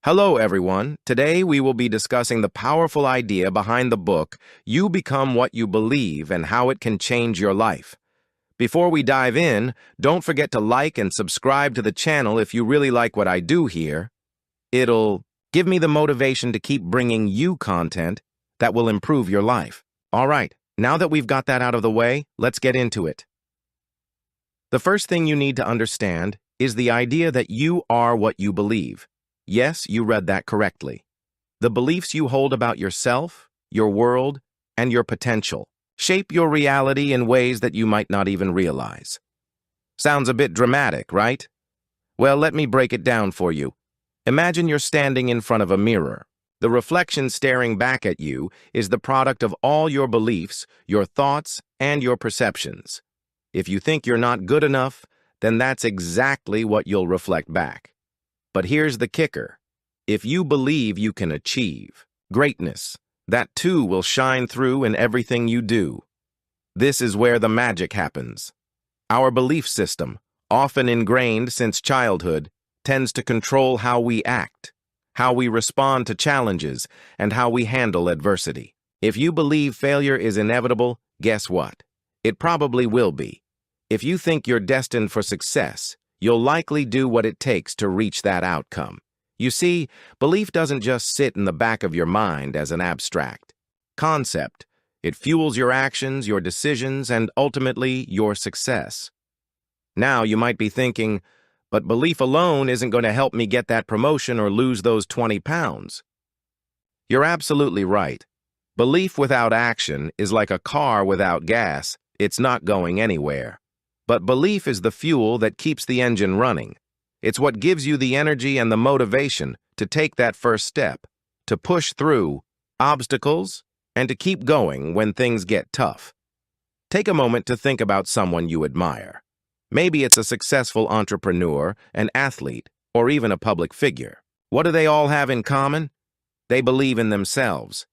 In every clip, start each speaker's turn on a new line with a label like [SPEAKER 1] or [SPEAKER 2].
[SPEAKER 1] Hello, everyone. Today we will be discussing the powerful idea behind the book, You Become What You Believe and How It Can Change Your Life. Before we dive in, don't forget to like and subscribe to the channel if you really like what I do here. It'll give me the motivation to keep bringing you content that will improve your life. All right, now that we've got that out of the way, let's get into it. The first thing you need to understand is the idea that you are what you believe. Yes, you read that correctly. The beliefs you hold about yourself, your world, and your potential shape your reality in ways that you might not even realize. Sounds a bit dramatic, right? Well, let me break it down for you. Imagine you're standing in front of a mirror. The reflection staring back at you is the product of all your beliefs, your thoughts, and your perceptions. If you think you're not good enough, then that's exactly what you'll reflect back. But here's the kicker. If you believe you can achieve greatness, that too will shine through in everything you do. This is where the magic happens. Our belief system, often ingrained since childhood, tends to control how we act, how we respond to challenges, and how we handle adversity. If you believe failure is inevitable, guess what? It probably will be. If you think you're destined for success, you'll likely do what it takes to reach that outcome. You see, belief doesn't just sit in the back of your mind as an abstract concept. It fuels your actions, your decisions, and ultimately your success. Now you might be thinking, but belief alone isn't going to help me get that promotion or lose those 20 pounds. You're absolutely right. Belief without action is like a car without gas. It's not going anywhere. But belief is the fuel that keeps the engine running. It's what gives you the energy and the motivation to take that first step, to push through obstacles, and to keep going when things get tough. Take a moment to think about someone you admire. Maybe it's a successful entrepreneur, an athlete, or even a public figure. What do they all have in common? They believe in themselves.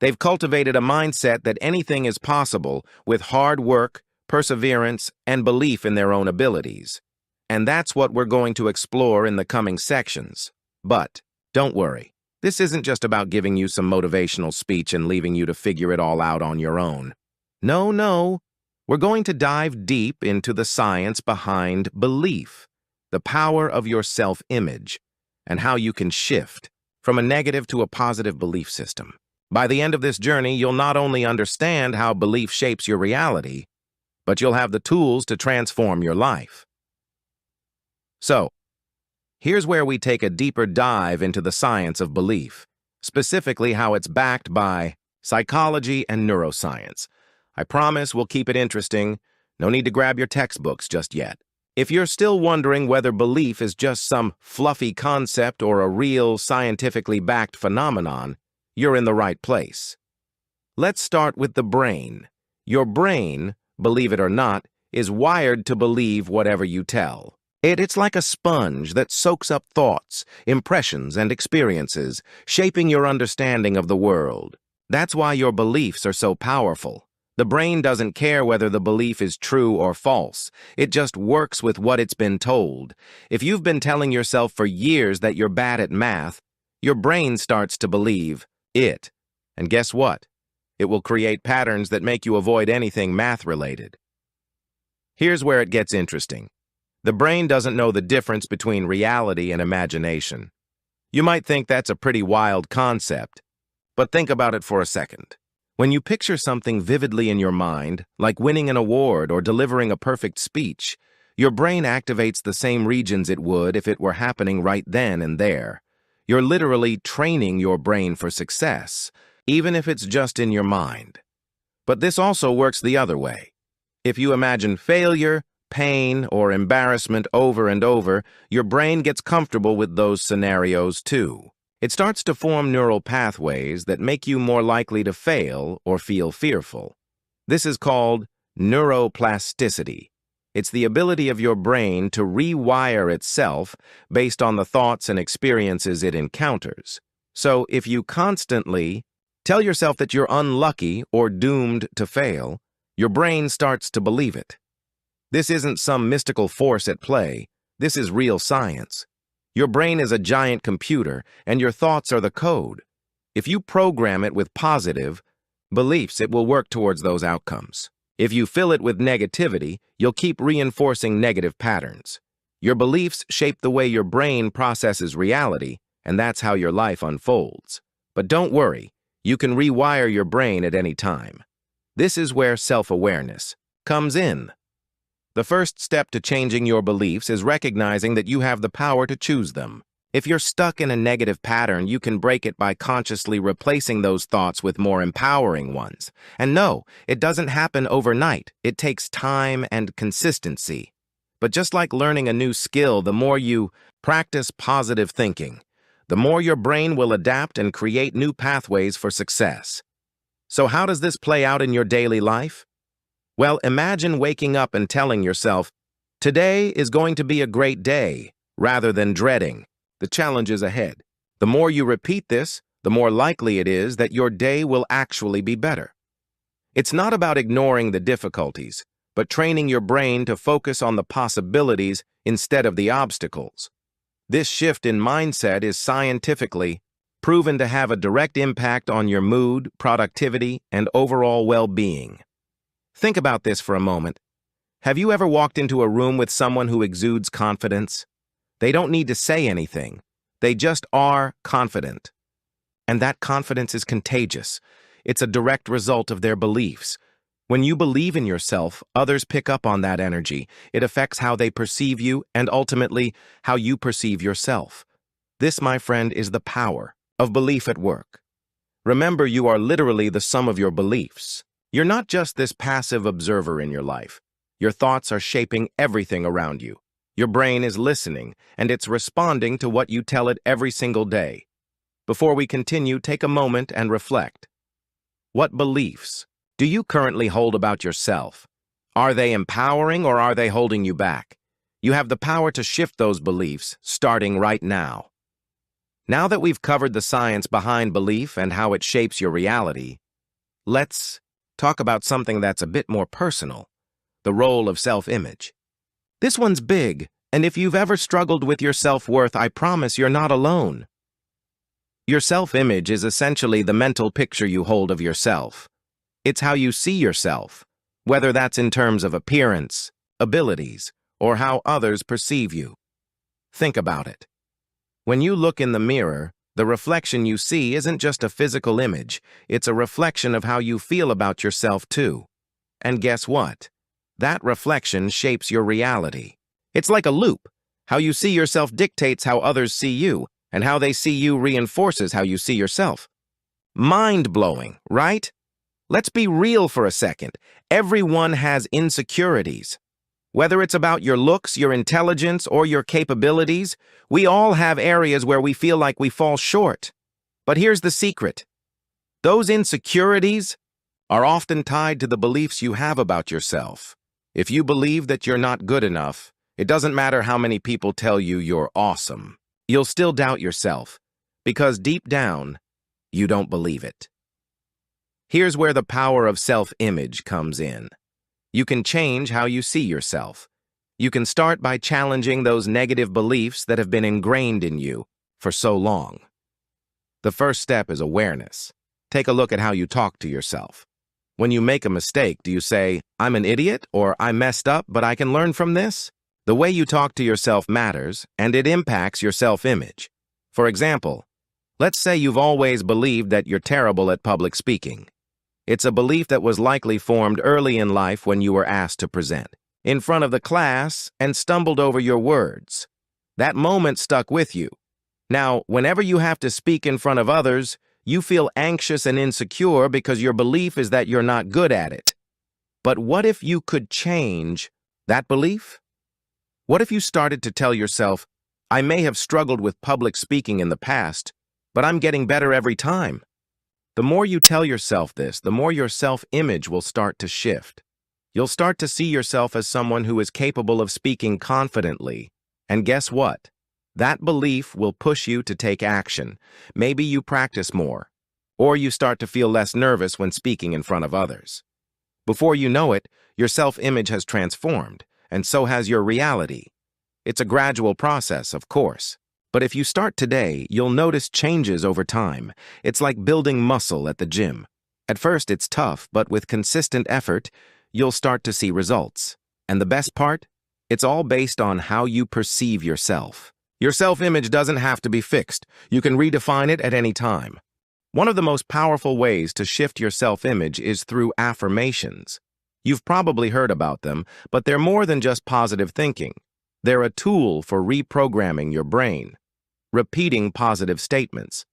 [SPEAKER 1] They've cultivated a mindset that anything is possible with hard work, perseverance, and belief in their own abilities. And that's what we're going to explore in the coming sections. But don't worry, this isn't just about giving you some motivational speech and leaving you to figure it all out on your own. No, we're going to dive deep into the science behind belief, the power of your self-image, and how you can shift from a negative to a positive belief system. By the end of this journey, you'll not only understand how belief shapes your reality, but you'll have the tools to transform your life. So, here's where we take a deeper dive into the science of belief, specifically how it's backed by psychology and neuroscience. I promise we'll keep it interesting. No need to grab your textbooks just yet. If you're still wondering whether belief is just some fluffy concept or a real scientifically backed phenomenon, you're in the right place. Let's start with the brain. Your brain, believe it or not, is wired to believe whatever you tell. It's like a sponge that soaks up thoughts, impressions, and experiences, shaping your understanding of the world. That's why your beliefs are so powerful. The brain doesn't care whether the belief is true or false. It just works with what it's been told. If you've been telling yourself for years that you're bad at math, your brain starts to believe it. And guess what? It will create patterns that make you avoid anything math-related. Here's where it gets interesting. The brain doesn't know the difference between reality and imagination. You might think that's a pretty wild concept, but think about it for a second. When you picture something vividly in your mind, like winning an award or delivering a perfect speech, your brain activates the same regions it would if it were happening right then and there. You're literally training your brain for success, even if it's just in your mind. But this also works the other way. If you imagine failure, pain, or embarrassment over and over, your brain gets comfortable with those scenarios too. It starts to form neural pathways that make you more likely to fail or feel fearful. This is called neuroplasticity. It's the ability of your brain to rewire itself based on the thoughts and experiences it encounters. So if you constantly tell yourself that you're unlucky or doomed to fail, your brain starts to believe it. This isn't some mystical force at play. This is real science. Your brain is a giant computer, and your thoughts are the code. If you program it with positive beliefs, it will work towards those outcomes. If you fill it with negativity, you'll keep reinforcing negative patterns. Your beliefs shape the way your brain processes reality, and that's how your life unfolds. But don't worry, you can rewire your brain at any time. This is where self-awareness comes in. The first step to changing your beliefs is recognizing that you have the power to choose them. If you're stuck in a negative pattern, you can break it by consciously replacing those thoughts with more empowering ones. And no, it doesn't happen overnight. It takes time and consistency. But just like learning a new skill, the more you practice positive thinking, the more your brain will adapt and create new pathways for success. So how does this play out in your daily life? Well, imagine waking up and telling yourself, "Today is going to be a great day," rather than dreading the challenges ahead. The more you repeat this, the more likely it is that your day will actually be better. It's not about ignoring the difficulties, but training your brain to focus on the possibilities instead of the obstacles. This shift in mindset is scientifically proven to have a direct impact on your mood, productivity, and overall well-being. Think about this for a moment. Have you ever walked into a room with someone who exudes confidence? They don't need to say anything. They just are confident. And that confidence is contagious. It's a direct result of their beliefs. When you believe in yourself, others pick up on that energy. It affects how they perceive you and ultimately how you perceive yourself. This, my friend, is the power of belief at work. Remember, you are literally the sum of your beliefs. You're not just this passive observer in your life. Your thoughts are shaping everything around you. Your brain is listening, and it's responding to what you tell it every single day. Before we continue, take a moment and reflect. What beliefs do you currently hold about yourself? Are they empowering or are they holding you back? You have the power to shift those beliefs, starting right now. Now that we've covered the science behind belief and how it shapes your reality, let's talk about something that's a bit more personal, the role of self-image. This one's big, and if you've ever struggled with your self-worth, I promise you're not alone. Your self-image is essentially the mental picture you hold of yourself. It's how you see yourself, whether that's in terms of appearance, abilities, or how others perceive you. Think about it. When you look in the mirror, the reflection you see isn't just a physical image, it's a reflection of how you feel about yourself too. And guess what? That reflection shapes your reality. It's like a loop. How you see yourself dictates how others see you, and how they see you reinforces how you see yourself. Mind-blowing, right? Let's be real for a second. Everyone has insecurities. Whether it's about your looks, your intelligence, or your capabilities, we all have areas where we feel like we fall short. But here's the secret. Those insecurities are often tied to the beliefs you have about yourself. If you believe that you're not good enough, it doesn't matter how many people tell you you're awesome. You'll still doubt yourself, because deep down, you don't believe it. Here's where the power of self-image comes in. You can change how you see yourself. You can start by challenging those negative beliefs that have been ingrained in you for so long. The first step is awareness. Take a look at how you talk to yourself. When you make a mistake, do you say, "I'm an idiot," or "I messed up, but I can learn from this"? The way you talk to yourself matters, and it impacts your self-image. For example, let's say you've always believed that you're terrible at public speaking. It's a belief that was likely formed early in life when you were asked to present in front of the class and stumbled over your words. That moment stuck with you. Now, whenever you have to speak in front of others, you feel anxious and insecure because your belief is that you're not good at it. But what if you could change that belief? What if you started to tell yourself, "I may have struggled with public speaking in the past, but I'm getting better every time"? The more you tell yourself this, the more your self-image will start to shift. You'll start to see yourself as someone who is capable of speaking confidently. And guess what? That belief will push you to take action. Maybe you practice more, or you start to feel less nervous when speaking in front of others. Before you know it, your self-image has transformed, and so has your reality. It's a gradual process, of course, But if you start today, you'll notice changes over time. It's like building muscle at the gym. At first, it's tough, but with consistent effort, you'll start to see results. And the best part? It's all based on how you perceive yourself. Your self-image doesn't have to be fixed. You can redefine it at any time. One of the most powerful ways to shift your self-image is through affirmations. You've probably heard about them, but they're more than just positive thinking. They're a tool for reprogramming your brain. Repeating positive statements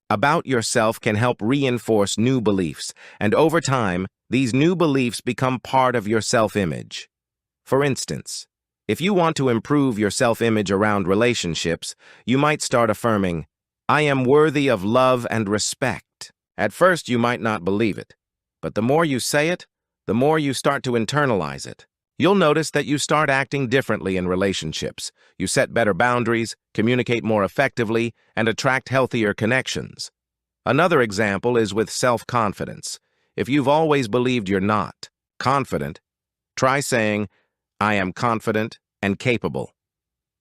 [SPEAKER 1] about yourself can help reinforce new beliefs, and over time, these new beliefs become part of your self-image. For instance, if you want to improve your self-image around relationships, you might start affirming, "I am worthy of love and respect." At first, you might not believe it, but the more you say it, the more you start to internalize it. You'll notice that you start acting differently in relationships. You set better boundaries, communicate more effectively, and attract healthier connections. Another example is with self-confidence. If you've always believed you're not confident, try saying, "I am confident and capable."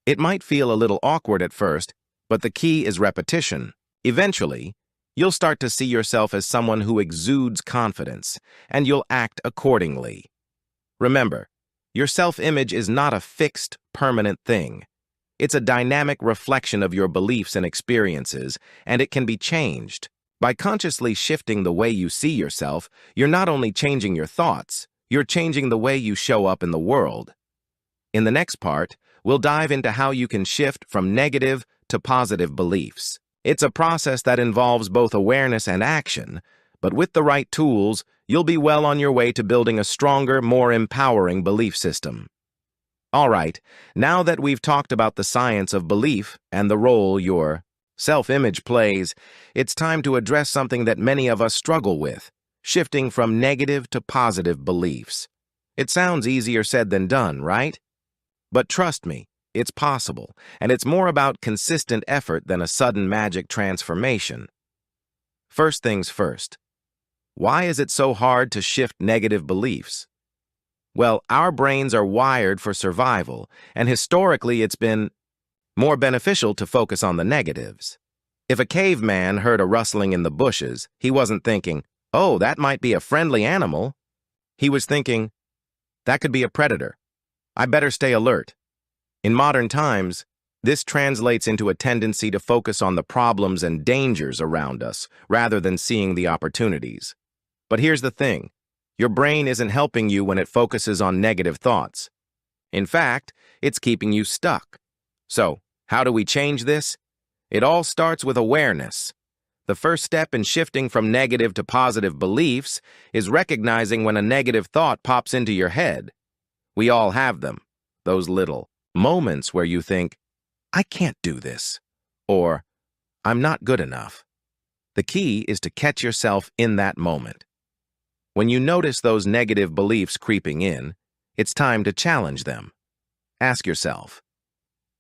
[SPEAKER 1] It might feel a little awkward at first, but the key is repetition. Eventually, you'll start to see yourself as someone who exudes confidence, and you'll act accordingly. Remember, your self-image is not a fixed, permanent thing. It's a dynamic reflection of your beliefs and experiences, and it can be changed. By consciously shifting the way you see yourself, you're not only changing your thoughts, you're changing the way you show up in the world. In the next part, we'll dive into how you can shift from negative to positive beliefs. It's a process that involves both awareness and action, but with the right tools, you'll be well on your way to building a stronger, more empowering belief system. All right, now that we've talked about the science of belief and the role your self-image plays, it's time to address something that many of us struggle with, shifting from negative to positive beliefs. It sounds easier said than done, right? But trust me, it's possible, and it's more about consistent effort than a sudden magic transformation. First things first. Why is it so hard to shift negative beliefs? Well, our brains are wired for survival, and historically it's been more beneficial to focus on the negatives. If a caveman heard a rustling in the bushes, he wasn't thinking, "Oh, that might be a friendly animal." He was thinking, "That could be a predator. I better stay alert." In modern times, this translates into a tendency to focus on the problems and dangers around us, rather than seeing the opportunities. But here's the thing. Your brain isn't helping you when it focuses on negative thoughts. In fact, it's keeping you stuck. So, how do we change this? It all starts with awareness. The first step in shifting from negative to positive beliefs is recognizing when a negative thought pops into your head. We all have them, those little moments where you think, "I can't do this," or "I'm not good enough." The key is to catch yourself in that moment. When you notice those negative beliefs creeping in, it's time to challenge them. Ask yourself,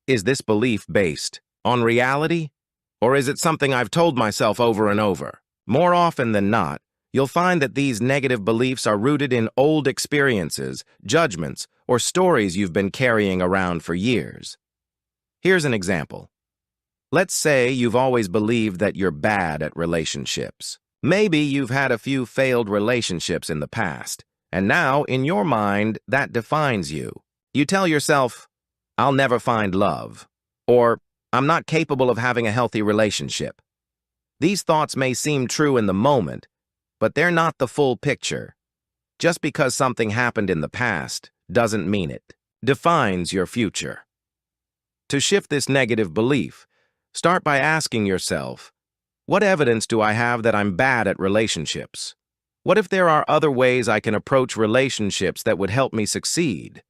[SPEAKER 1] is this belief based on reality, or is it something I've told myself over and over? More often than not, you'll find that these negative beliefs are rooted in old experiences, judgments, or stories you've been carrying around for years. Here's an example. Let's say you've always believed that you're bad at relationships. Maybe you've had a few failed relationships in the past, and now, in your mind, that defines you. You tell yourself, "I'll never find love," or "I'm not capable of having a healthy relationship." These thoughts may seem true in the moment, but they're not the full picture. Just because something happened in the past doesn't mean it defines your future. To shift this negative belief, start by asking yourself, what evidence do I have that I'm bad at relationships? What if there are other ways I can approach relationships that would help me succeed?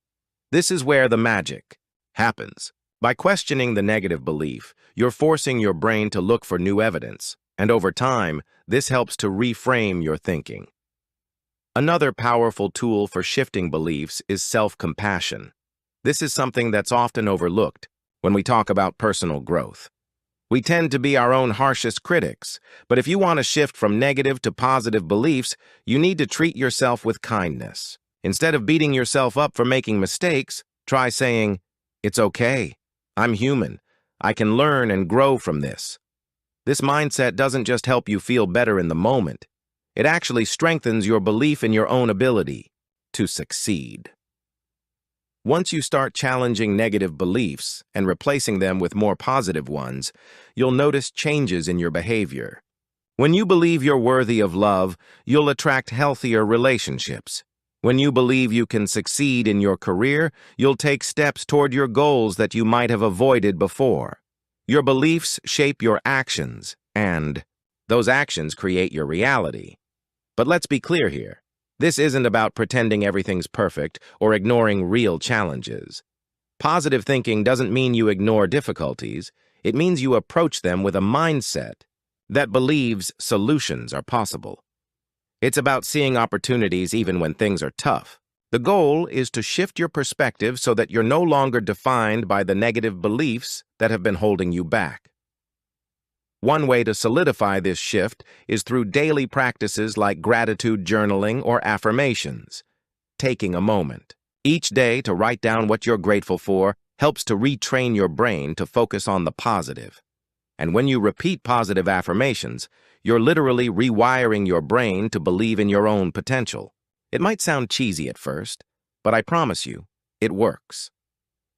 [SPEAKER 1] This is where the magic happens. By questioning the negative belief, you're forcing your brain to look for new evidence, and over time, this helps to reframe your thinking. Another powerful tool for shifting beliefs is self-compassion. This is something that's often overlooked when we talk about personal growth. We tend to be our own harshest critics, but if you want to shift from negative to positive beliefs, you need to treat yourself with kindness. Instead of beating yourself up for making mistakes, try saying, "It's okay. I'm human. I can learn and grow from this. This mindset doesn't just help you feel better in the moment. It actually strengthens your belief in your own ability to succeed. Once you start challenging negative beliefs and replacing them with more positive ones, you'll notice changes in your behavior. When you believe you're worthy of love, you'll attract healthier relationships. When you believe you can succeed in your career, you'll take steps toward your goals that you might have avoided before. Your beliefs shape your actions, and those actions create your reality. But let's be clear here. This isn't about pretending everything's perfect or ignoring real challenges. Positive thinking doesn't mean you ignore difficulties. It means you approach them with a mindset that believes solutions are possible. It's about seeing opportunities even when things are tough. The goal is to shift your perspective so that you're no longer defined by the negative beliefs that have been holding you back. One way to solidify this shift is through daily practices like gratitude journaling or affirmations. Taking a moment each day to write down what you're grateful for helps to retrain your brain to focus on the positive. And when you repeat positive affirmations, you're literally rewiring your brain to believe in your own potential. It might sound cheesy at first, but I promise you, it works.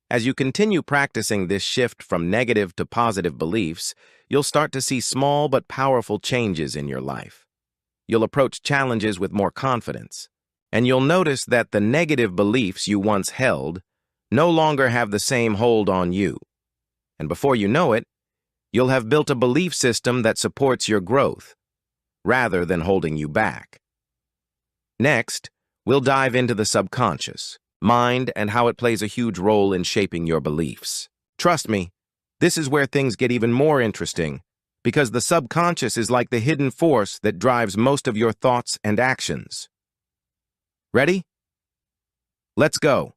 [SPEAKER 1] As you continue practicing this shift from negative to positive beliefs, you'll start to see small but powerful changes in your life. You'll approach challenges with more confidence, and you'll notice that the negative beliefs you once held no longer have the same hold on you. And before you know it, you'll have built a belief system that supports your growth, rather than holding you back. Next, we'll dive into the subconscious mind and how it plays a huge role in shaping your beliefs. Trust me, this is where things get even more interesting, because the subconscious is like the hidden force that drives most of your thoughts and actions. Ready? Let's go.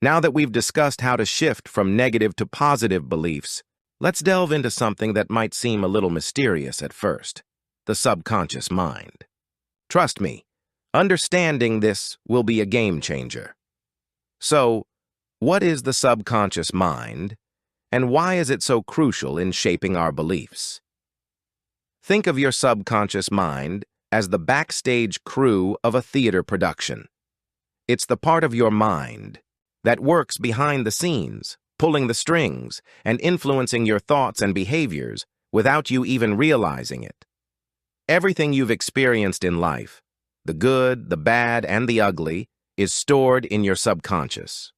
[SPEAKER 1] Now that we've discussed how to shift from negative to positive beliefs, let's delve into something that might seem a little mysterious at first: the subconscious mind. Trust me, understanding this will be a game changer. So, what is the subconscious mind, and why is it so crucial in shaping our beliefs? Think of your subconscious mind as the backstage crew of a theater production. It's the part of your mind that works behind the scenes, pulling the strings and influencing your thoughts and behaviors without you even realizing it. Everything you've experienced in life, the good, the bad, and the ugly, is stored in your subconscious.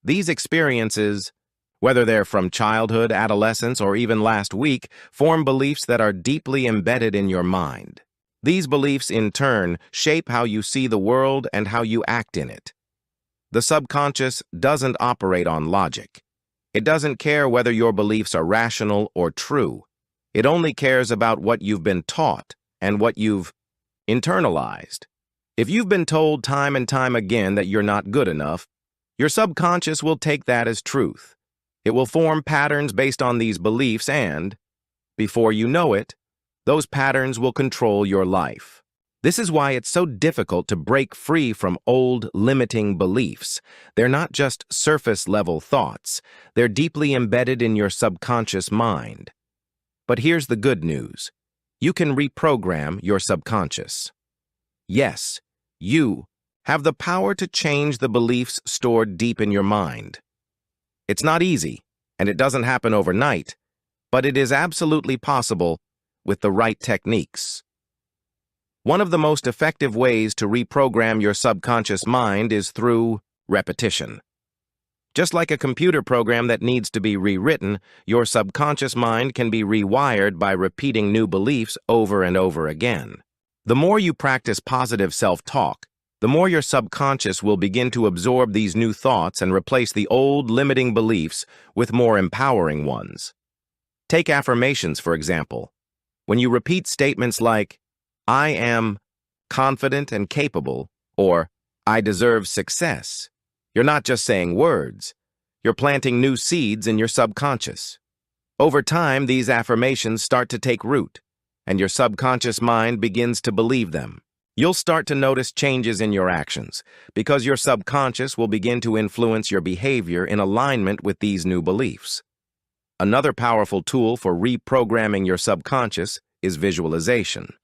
[SPEAKER 1] These experiences, whether they're from childhood, adolescence, or even last week, form beliefs that are deeply embedded in your mind. These beliefs, in turn, shape how you see the world and how you act in it. The subconscious doesn't operate on logic. It doesn't care whether your beliefs are rational or true. It only cares about what you've been taught and what you've internalized. If you've been told time and time again that you're not good enough, your subconscious will take that as truth. It will form patterns based on these beliefs and, before you know it, those patterns will control your life. This is why it's so difficult to break free from old, limiting beliefs. They're not just surface-level thoughts. They're deeply embedded in your subconscious mind. But here's the good news. You can reprogram your subconscious. Yes, you have the power to change the beliefs stored deep in your mind. It's not easy, and it doesn't happen overnight, but it is absolutely possible with the right techniques. One of the most effective ways to reprogram your subconscious mind is through repetition. Just like a computer program that needs to be rewritten, your subconscious mind can be rewired by repeating new beliefs over and over again. The more you practice positive self-talk, the more your subconscious will begin to absorb these new thoughts and replace the old limiting beliefs with more empowering ones. Take affirmations, for example. When you repeat statements like, "I am confident and capable," or "I deserve success," you're not just saying words. You're planting new seeds in your subconscious. Over time, these affirmations start to take root, and your subconscious mind begins to believe them. You'll start to notice changes in your actions, because your subconscious will begin to influence your behavior in alignment with these new beliefs. Another powerful tool for reprogramming your subconscious is visualization.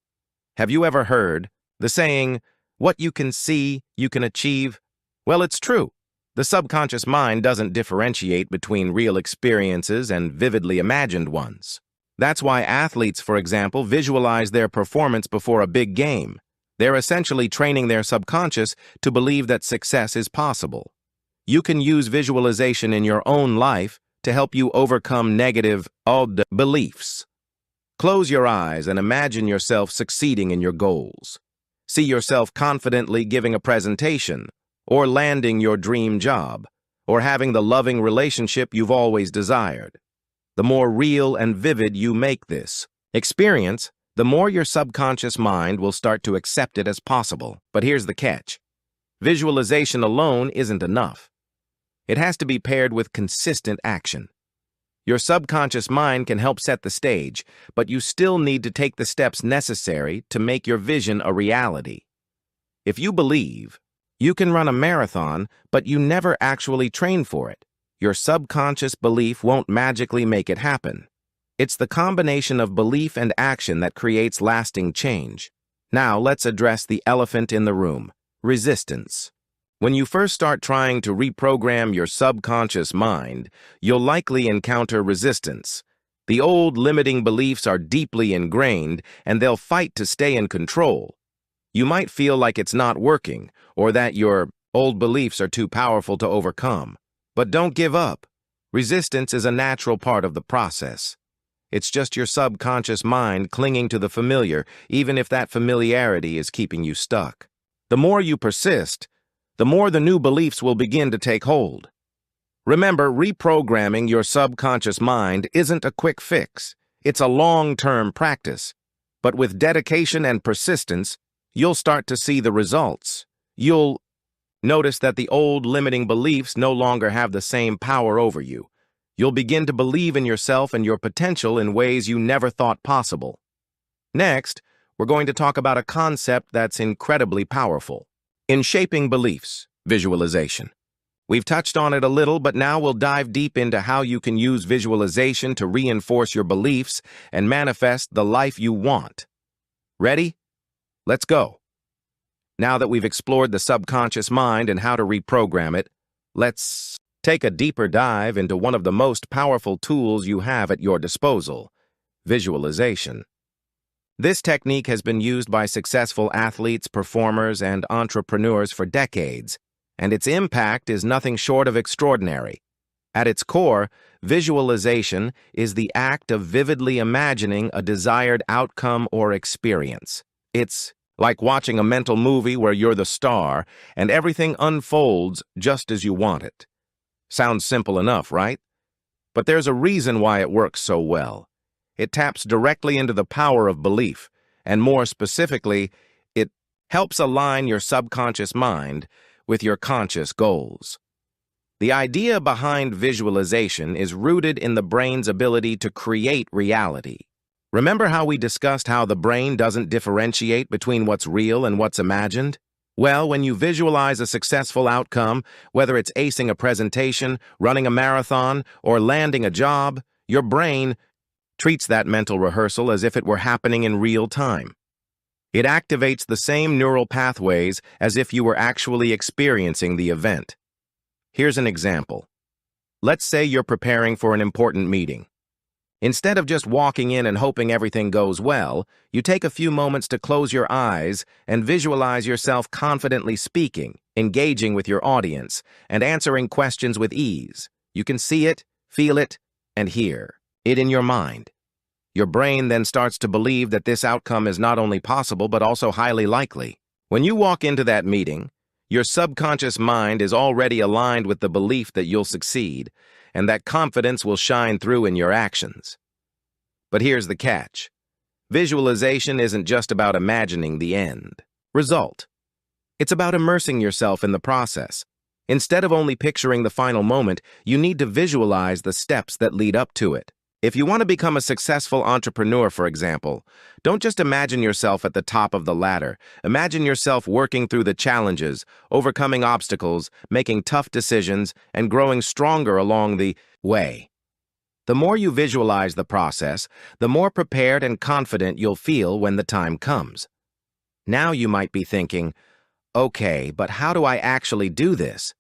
[SPEAKER 1] Have you ever heard the saying, "What you can see, you can achieve"? Well, it's true. The subconscious mind doesn't differentiate between real experiences and vividly imagined ones. That's why athletes, for example, visualize their performance before a big game. They're essentially training their subconscious to believe that success is possible. You can use visualization in your own life to help you overcome negative odd beliefs. Close your eyes and imagine yourself succeeding in your goals. See yourself confidently giving a presentation, or landing your dream job, or having the loving relationship you've always desired. The more real and vivid you make this experience, the more your subconscious mind will start to accept it as possible. But here's the catch. Visualization alone isn't enough. It has to be paired with consistent action. Your subconscious mind can help set the stage, but you still need to take the steps necessary to make your vision a reality. If you believe, you can run a marathon, but you never actually train for it, your subconscious belief won't magically make it happen. It's the combination of belief and action that creates lasting change. Now let's address the elephant in the room, resistance. When you first start trying to reprogram your subconscious mind, you'll likely encounter resistance. The old limiting beliefs are deeply ingrained, and they'll fight to stay in control. You might feel like it's not working, or that your old beliefs are too powerful to overcome. But don't give up. Resistance is a natural part of the process. It's just your subconscious mind clinging to the familiar, even if that familiarity is keeping you stuck. The more you persist, the more the new beliefs will begin to take hold. Remember, reprogramming your subconscious mind isn't a quick fix. It's a long-term practice. But with dedication and persistence, you'll start to see the results. You'll notice that the old limiting beliefs no longer have the same power over you. You'll begin to believe in yourself and your potential in ways you never thought possible. Next, we're going to talk about a concept that's incredibly powerful. In shaping beliefs, visualization. We've touched on it a little, but now we'll dive deep into how you can use visualization to reinforce your beliefs and manifest the life you want. Ready? Let's go. Now that we've explored the subconscious mind and how to reprogram it, let's take a deeper dive into one of the most powerful tools you have at your disposal, visualization. This technique has been used by successful athletes, performers, and entrepreneurs for decades, and its impact is nothing short of extraordinary. At its core, visualization is the act of vividly imagining a desired outcome or experience. It's like watching a mental movie where you're the star and everything unfolds just as you want it. Sounds simple enough, right? But there's a reason why it works so well. It taps directly into the power of belief, and more specifically, it helps align your subconscious mind with your conscious goals. The idea behind visualization is rooted in the brain's ability to create reality. Remember how we discussed how the brain doesn't differentiate between what's real and what's imagined? Well, when you visualize a successful outcome, whether it's acing a presentation, running a marathon, or landing a job, your brain treats that mental rehearsal as if it were happening in real time. It activates the same neural pathways as if you were actually experiencing the event. Here's an example. Let's say you're preparing for an important meeting. Instead of just walking in and hoping everything goes well, you take a few moments to close your eyes and visualize yourself confidently speaking, engaging with your audience, and answering questions with ease. You can see it, feel it, and hear it in your mind. Your brain then starts to believe that this outcome is not only possible but also highly likely. When you walk into that meeting, your subconscious mind is already aligned with the belief that you'll succeed, and that confidence will shine through in your actions. But here's the catch. Visualization isn't just about imagining the end result. It's about immersing yourself in the process. Instead of only picturing the final moment, you need to visualize the steps that lead up to it. If you want to become a successful entrepreneur, for example, don't just imagine yourself at the top of the ladder. Imagine yourself working through the challenges, overcoming obstacles, making tough decisions, and growing stronger along the way. The more you visualize the process, the more prepared and confident you'll feel when the time comes. Now you might be thinking, okay, but how do I actually do this?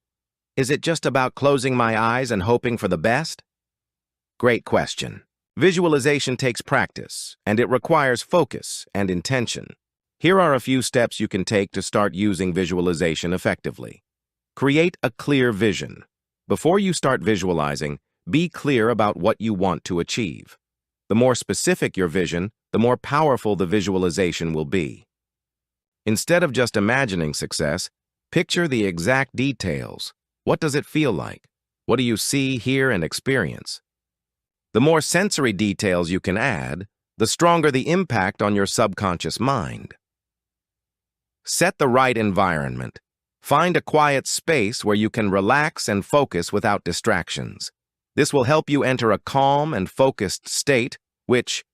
[SPEAKER 1] Is it just about closing my eyes and hoping for the best? Great question. Visualization takes practice, and it requires focus and intention. Here are a few steps you can take to start using visualization effectively. Create a clear vision. Before you start visualizing, be clear about what you want to achieve. The more specific your vision, the more powerful the visualization will be. Instead of just imagining success, picture the exact details. What does it feel like? What do you see, hear, and experience? The more sensory details you can add, the stronger the impact on your subconscious mind. Set the right environment. Find a quiet space where you can relax and focus without distractions. This will help you enter a calm and focused state, which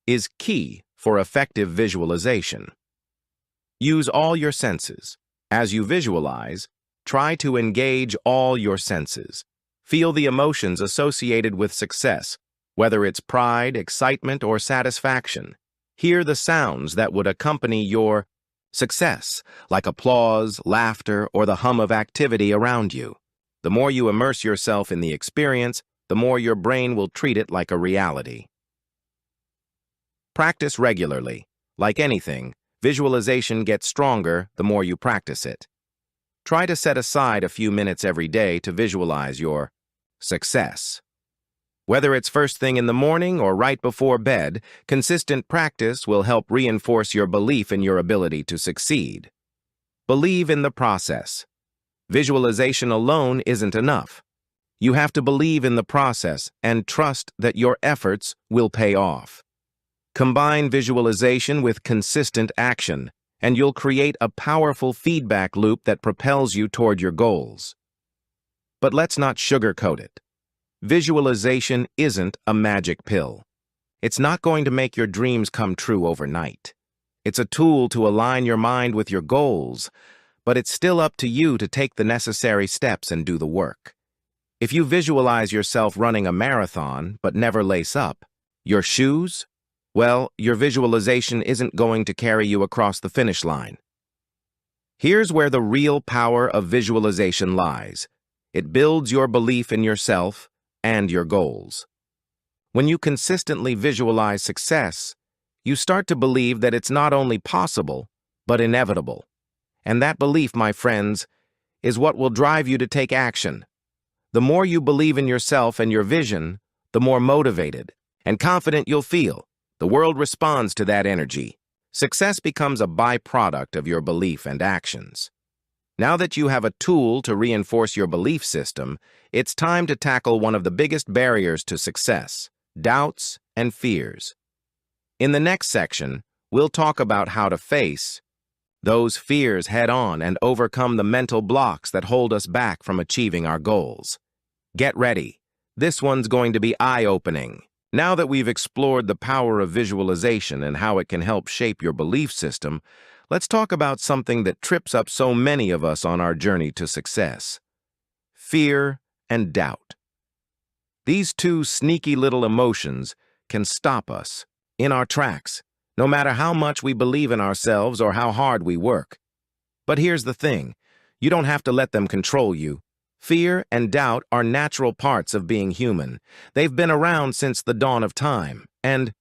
[SPEAKER 1] is key for effective visualization. Use all your senses. As you visualize, try to engage all your senses. Feel the emotions associated with success, whether it's pride, excitement, or satisfaction. Hear the sounds that would accompany your success, like applause, laughter, or the hum of activity around you. The more you immerse yourself in the experience, the more your brain will treat it like a reality. Practice regularly. Like anything, visualization gets stronger the more you practice it. Try to set aside a few minutes every day to visualize your success. Whether it's first thing in the morning or right before bed, consistent practice will help reinforce your belief in your ability to succeed. Believe in the process. Visualization alone isn't enough. You have to believe in the process and trust that your efforts will pay off. Combine visualization with consistent action, and you'll create a powerful feedback loop that propels you toward your goals. But let's not sugarcoat it. Visualization isn't a magic pill. It's not going to make your dreams come true overnight. It's a tool to align your mind with your goals, but it's still up to you to take the necessary steps and do the work. If you visualize yourself running a marathon but never lace up your shoes, well, your visualization isn't going to carry you across the finish line. Here's where the real power of visualization lies. It builds your belief in yourself and your goals. When you consistently visualize success, you start to believe that it's not only possible, but inevitable. And that belief, my friends, is what will drive you to take action. The more you believe in yourself and your vision, the more motivated and confident you'll feel. The world responds to that energy. Success becomes a byproduct of your belief and actions. Now that you have a tool to reinforce your belief system, it's time to tackle one of the biggest barriers to success: doubts and fears. In the next section, we'll talk about how to face those fears head-on and overcome the mental blocks that hold us back from achieving our goals. Get ready. This one's going to be eye-opening. Now that we've explored the power of visualization and how it can help shape your belief system, let's talk about something that trips up so many of us on our journey to success: fear and doubt. These two sneaky little emotions can stop us in our tracks, no matter how much we believe in ourselves or how hard we work. But here's the thing: you don't have to let them control you. Fear and doubt are natural parts of being human. They've been around since the dawn of time, and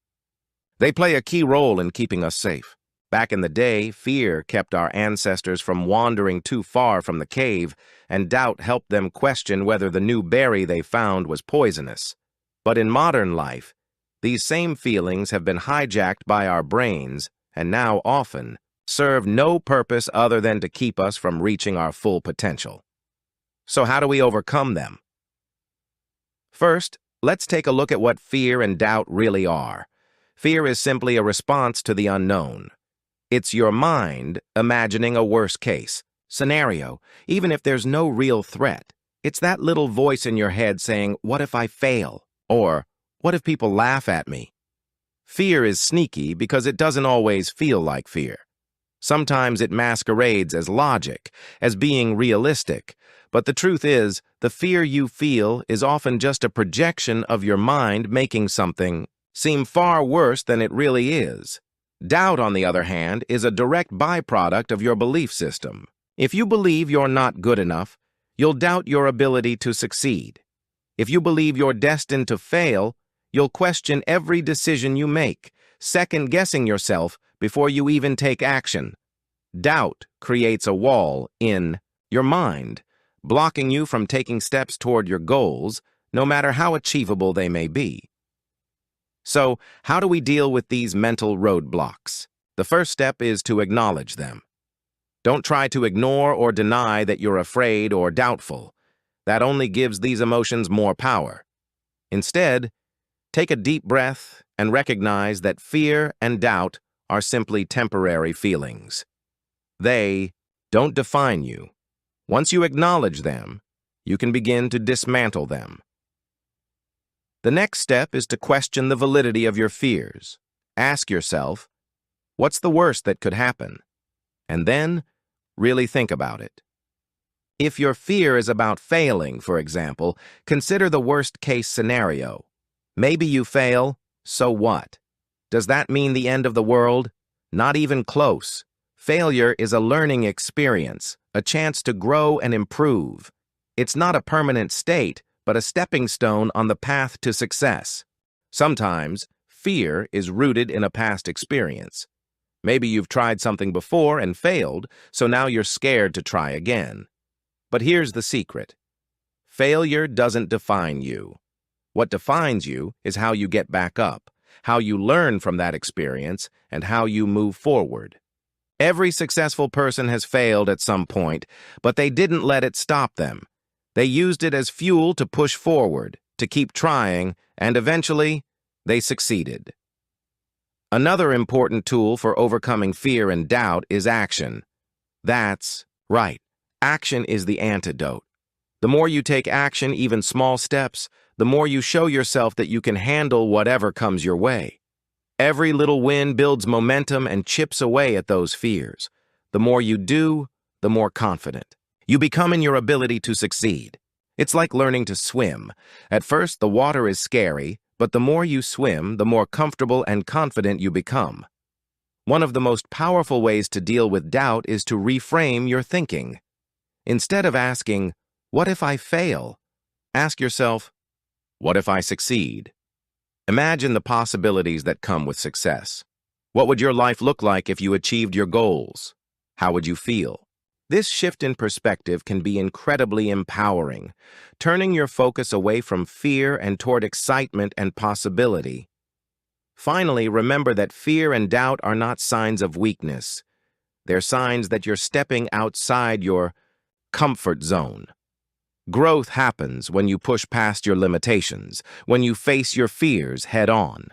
[SPEAKER 1] they play a key role in keeping us safe. Back in the day, fear kept our ancestors from wandering too far from the cave, and doubt helped them question whether the new berry they found was poisonous. But in modern life, these same feelings have been hijacked by our brains and now often serve no purpose other than to keep us from reaching our full potential. So how do we overcome them? First, let's take a look at what fear and doubt really are. Fear is simply a response to the unknown. It's your mind imagining a worst-case scenario, even if there's no real threat. It's that little voice in your head saying, "What if I fail?" Or, "What if people laugh at me?" Fear is sneaky because it doesn't always feel like fear. Sometimes it masquerades as logic, as being realistic, but the truth is, the fear you feel is often just a projection of your mind making something seem far worse than it really is. Doubt, on the other hand, is a direct byproduct of your belief system. If you believe you're not good enough, you'll doubt your ability to succeed. If you believe you're destined to fail, you'll question every decision you make, second-guessing yourself before you even take action. Doubt creates a wall in your mind, blocking you from taking steps toward your goals, no matter how achievable they may be. So, how do we deal with these mental roadblocks? The first step is to acknowledge them. Don't try to ignore or deny that you're afraid or doubtful. That only gives these emotions more power. Instead, take a deep breath and recognize that fear and doubt are simply temporary feelings. They don't define you. Once you acknowledge them, you can begin to dismantle them. The next step is to question the validity of your fears. Ask yourself, what's the worst that could happen? And then, really think about it. If your fear is about failing, for example, consider the worst-case scenario. Maybe you fail, so what? Does that mean the end of the world? Not even close. Failure is a learning experience, a chance to grow and improve. It's not a permanent state, but a stepping stone on the path to success. Sometimes, fear is rooted in a past experience. Maybe you've tried something before and failed, so now you're scared to try again. But here's the secret. Failure doesn't define you. What defines you is how you get back up, how you learn from that experience, and how you move forward. Every successful person has failed at some point, but they didn't let it stop them. They used it as fuel to push forward, to keep trying, and eventually, they succeeded. Another important tool for overcoming fear and doubt is action. That's right. Action is the antidote. The more you take action, even small steps, the more you show yourself that you can handle whatever comes your way. Every little win builds momentum and chips away at those fears. The more you do, the more confident you become in your ability to succeed. It's like learning to swim. At first, the water is scary, but the more you swim, the more comfortable and confident you become. One of the most powerful ways to deal with doubt is to reframe your thinking. Instead of asking, "What if I fail?" ask yourself, "What if I succeed?" Imagine the possibilities that come with success. What would your life look like if you achieved your goals? How would you feel? This shift in perspective can be incredibly empowering, turning your focus away from fear and toward excitement and possibility. Finally, remember that fear and doubt are not signs of weakness. They're signs that you're stepping outside your comfort zone. Growth happens when you push past your limitations, when you face your fears head-on.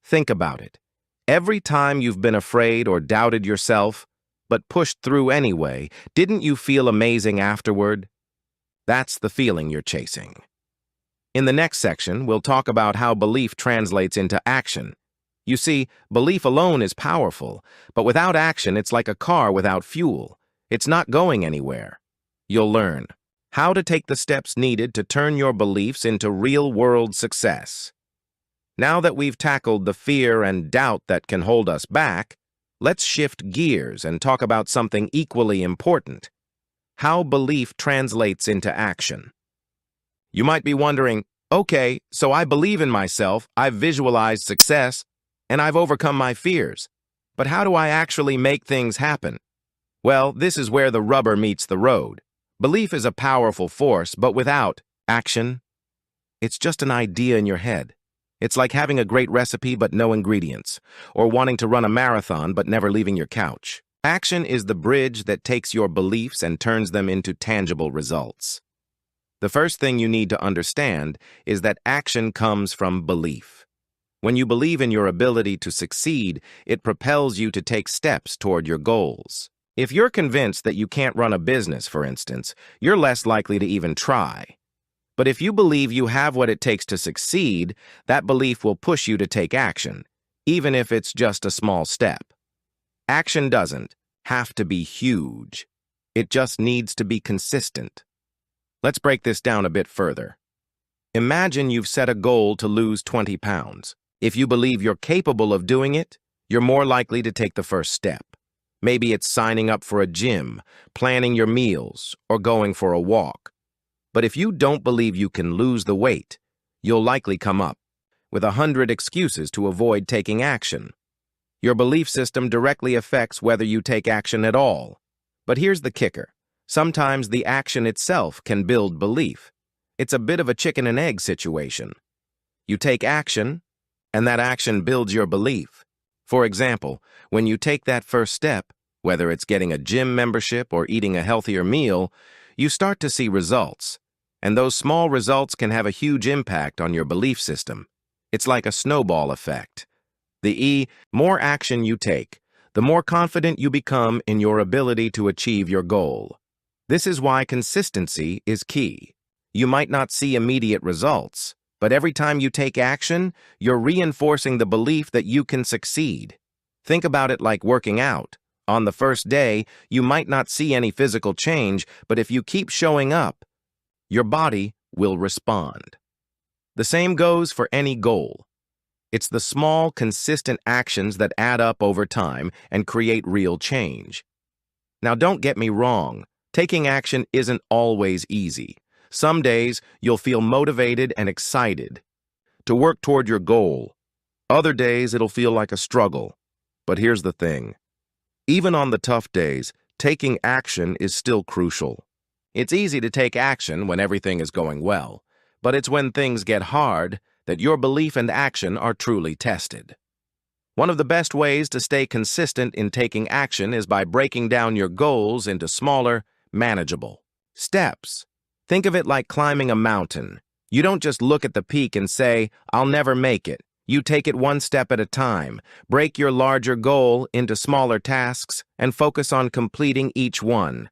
[SPEAKER 1] Think about it. Every time you've been afraid or doubted yourself, but pushed through anyway, didn't you feel amazing afterward? That's the feeling you're chasing. In the next section, we'll talk about how belief translates into action. You see, belief alone is powerful, but without action, it's like a car without fuel. It's not going anywhere. You'll learn how to take the steps needed to turn your beliefs into real-world success. Now that we've tackled the fear and doubt that can hold us back, let's shift gears and talk about something equally important: how belief translates into action. You might be wondering, okay, so I believe in myself, I've visualized success, and I've overcome my fears. But how do I actually make things happen? Well, this is where the rubber meets the road. Belief is a powerful force, but without action, it's just an idea in your head. It's like having a great recipe but no ingredients, or wanting to run a marathon but never leaving your couch. Action is the bridge that takes your beliefs and turns them into tangible results. The first thing you need to understand is that action comes from belief. When you believe in your ability to succeed, it propels you to take steps toward your goals. If you're convinced that you can't run a business, for instance, you're less likely to even try. But if you believe you have what it takes to succeed, that belief will push you to take action, even if it's just a small step. Action doesn't have to be huge. It just needs to be consistent. Let's break this down a bit further. Imagine you've set a goal to lose 20 pounds. If you believe you're capable of doing it, you're more likely to take the first step. Maybe it's signing up for a gym, planning your meals, or going for a walk. But if you don't believe you can lose the weight, you'll likely come up with 100 excuses to avoid taking action. Your belief system directly affects whether you take action at all. But here's the kicker. Sometimes the action itself can build belief. It's a bit of a chicken and egg situation. You take action, and that action builds your belief. For example, when you take that first step, whether it's getting a gym membership or eating a healthier meal, you start to see results. And those small results can have a huge impact on your belief system. It's like a snowball effect. The more action you take, the more confident you become in your ability to achieve your goal. This is why consistency is key. You might not see immediate results, but every time you take action, you're reinforcing the belief that you can succeed. Think about it like working out. On the first day, you might not see any physical change, but if you keep showing up, your body will respond. The same goes for any goal. It's the small, consistent actions that add up over time and create real change. Now, don't get me wrong. Taking action isn't always easy. Some days, you'll feel motivated and excited to work toward your goal. Other days, it'll feel like a struggle. But here's the thing. Even on the tough days, taking action is still crucial. It's easy to take action when everything is going well, but it's when things get hard that your belief and action are truly tested. One of the best ways to stay consistent in taking action is by breaking down your goals into smaller, manageable steps. Think of it like climbing a mountain. You don't just look at the peak and say, "I'll never make it." You take it one step at a time, break your larger goal into smaller tasks, and focus on completing each one.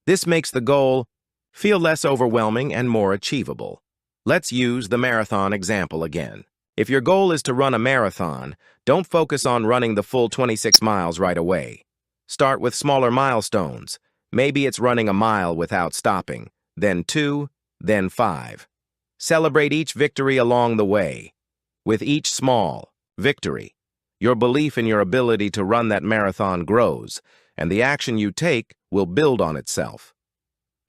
[SPEAKER 1] This makes the goal feel less overwhelming and more achievable. Let's use the marathon example again. If your goal is to run a marathon, don't focus on running the full 26 miles right away. Start with smaller milestones. Maybe it's running a mile without stopping, then 2, then 5. Celebrate each victory along the way. With each small victory, your belief in your ability to run that marathon grows, and the action you take will build on itself.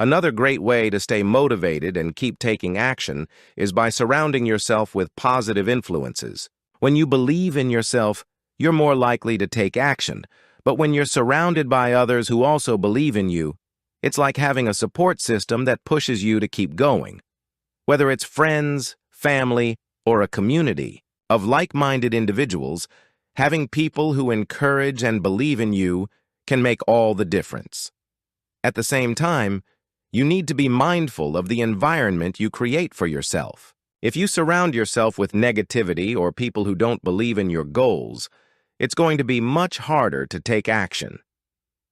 [SPEAKER 1] Another great way to stay motivated and keep taking action is by surrounding yourself with positive influences. When you believe in yourself, you're more likely to take action, but when you're surrounded by others who also believe in you, it's like having a support system that pushes you to keep going. Whether it's friends, family, or a community of like-minded individuals, having people who encourage and believe in you can make all the difference. At the same time, you need to be mindful of the environment you create for yourself. If you surround yourself with negativity or people who don't believe in your goals, it's going to be much harder to take action.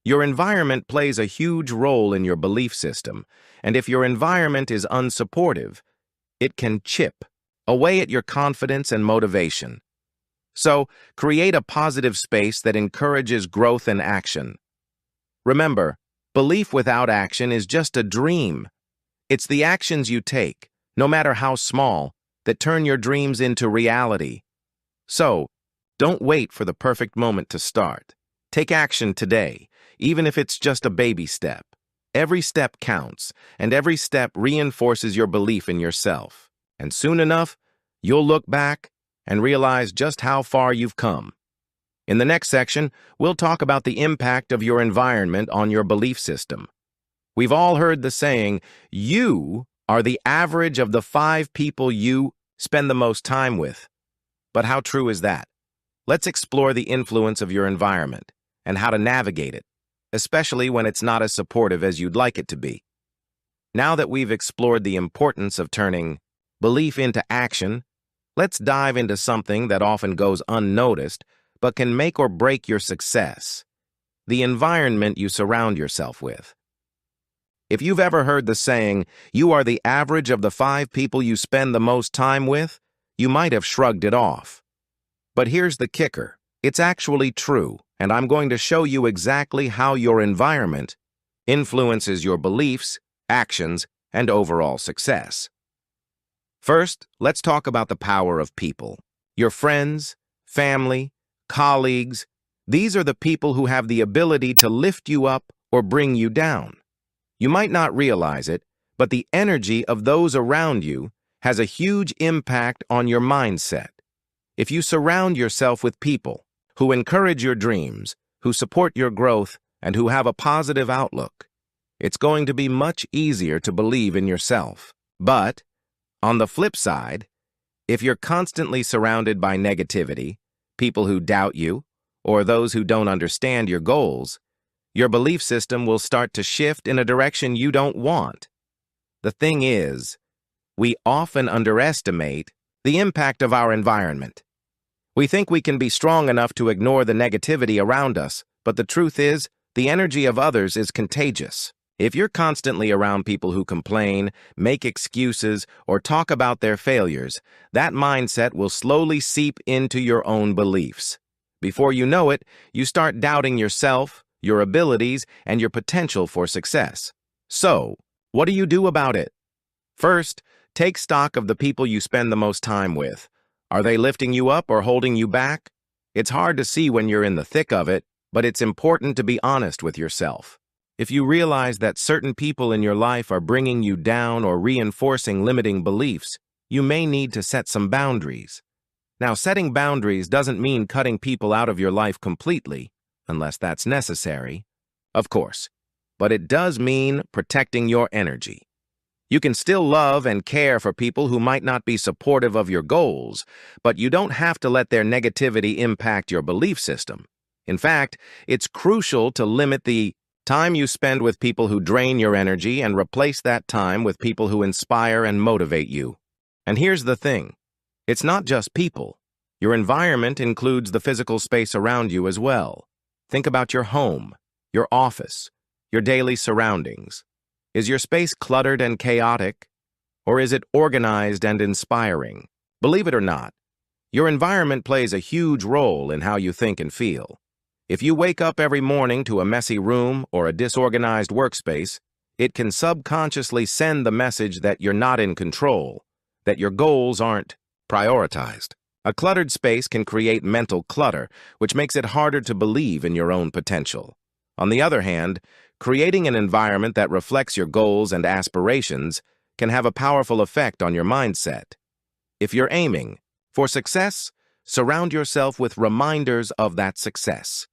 [SPEAKER 1] Your environment plays a huge role in your belief system, and if your environment is unsupportive, it can chip away at your confidence and motivation. So, create a positive space that encourages growth and action. Remember, belief without action is just a dream. It's the actions you take, no matter how small, that turn your dreams into reality. So, don't wait for the perfect moment to start. Take action today, even if it's just a baby step. Every step counts, and every step reinforces your belief in yourself. And soon enough, you'll look back and realize just how far you've come. In the next section, we'll talk about the impact of your environment on your belief system. We've all heard the saying, you are the average of the 5 people you spend the most time with. But how true is that? Let's explore the influence of your environment and how to navigate it, especially when it's not as supportive as you'd like it to be. Now that we've explored the importance of turning belief into action, let's dive into something that often goes unnoticed but can make or break your success: the environment you surround yourself with. If you've ever heard the saying, you are the average of the 5 people you spend the most time with, you might have shrugged it off. But here's the kicker. It's actually true. and I'm going to show you exactly how your environment influences your beliefs, actions, and overall success. First, let's talk about the power of people. Your friends, family, colleagues, these are the people who have the ability to lift you up or bring you down. You might not realize it, but the energy of those around you has a huge impact on your mindset. If you surround yourself with people who encourage your dreams, who support your growth, and who have a positive outlook, it's going to be much easier to believe in yourself. But, on the flip side, if you're constantly surrounded by negativity, people who doubt you, or those who don't understand your goals, your belief system will start to shift in a direction you don't want. The thing is, we often underestimate the impact of our environment. We think we can be strong enough to ignore the negativity around us, but the truth is, the energy of others is contagious. If you're constantly around people who complain, make excuses, or talk about their failures, that mindset will slowly seep into your own beliefs. Before you know it, you start doubting yourself, your abilities, and your potential for success. So, what do you do about it? First, take stock of the people you spend the most time with. Are they lifting you up or holding you back? It's hard to see when you're in the thick of it, but it's important to be honest with yourself. If you realize that certain people in your life are bringing you down or reinforcing limiting beliefs, you may need to set some boundaries. Now, setting boundaries doesn't mean cutting people out of your life completely, unless that's necessary, of course, but it does mean protecting your energy. You can still love and care for people who might not be supportive of your goals, but you don't have to let their negativity impact your belief system. In fact, it's crucial to limit the time you spend with people who drain your energy and replace that time with people who inspire and motivate you. And here's the thing. It's not just people. Your environment includes the physical space around you as well. Think about your home, your office, your daily surroundings. Is your space cluttered and chaotic, or is it organized and inspiring? Believe it or not, your environment plays a huge role in how you think and feel. If you wake up every morning to a messy room or a disorganized workspace, it can subconsciously send the message that you're not in control, that your goals aren't prioritized. A cluttered space can create mental clutter, which makes it harder to believe in your own potential. On the other hand, creating an environment that reflects your goals and aspirations can have a powerful effect on your mindset. If you're aiming for success, surround yourself with reminders of that success.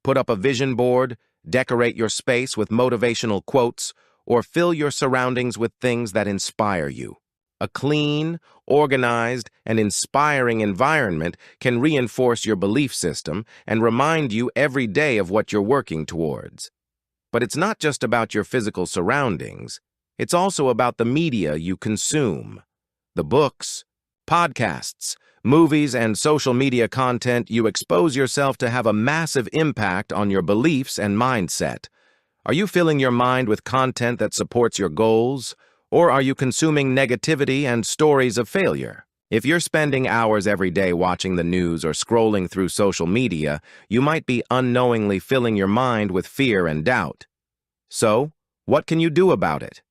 [SPEAKER 1] Put up a vision board, decorate your space with motivational quotes, or fill your surroundings with things that inspire you. A clean, organized, and inspiring environment can reinforce your belief system and remind you every day of what you're working towards. But it's not just about your physical surroundings. It's also about the media you consume. The books, podcasts, movies, and social media content you expose yourself to have a massive impact on your beliefs and mindset. Are you filling your mind with content that supports your goals? Or are you consuming negativity and stories of failure? If you're spending hours every day watching the news or scrolling through social media, you might be unknowingly filling your mind with fear and doubt. So, what can you do about it?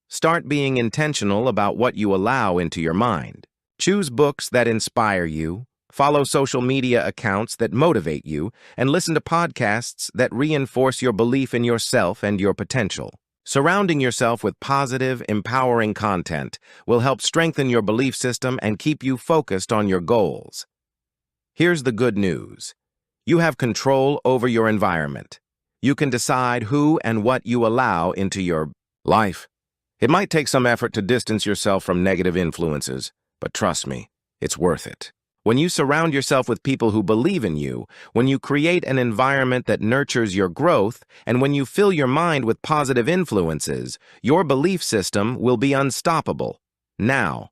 [SPEAKER 1] Start being intentional about what you allow into your mind. Choose books that inspire you, follow social media accounts that motivate you, and listen to podcasts that reinforce your belief in yourself and your potential. Surrounding yourself with positive, empowering content will help strengthen your belief system and keep you focused on your goals. Here's the good news. You have control over your environment. You can decide who and what you allow into your life. It might take some effort to distance yourself from negative influences, but trust me, it's worth it. When you surround yourself with people who believe in you, when you create an environment that nurtures your growth, and when you fill your mind with positive influences, your belief system will be unstoppable. Now,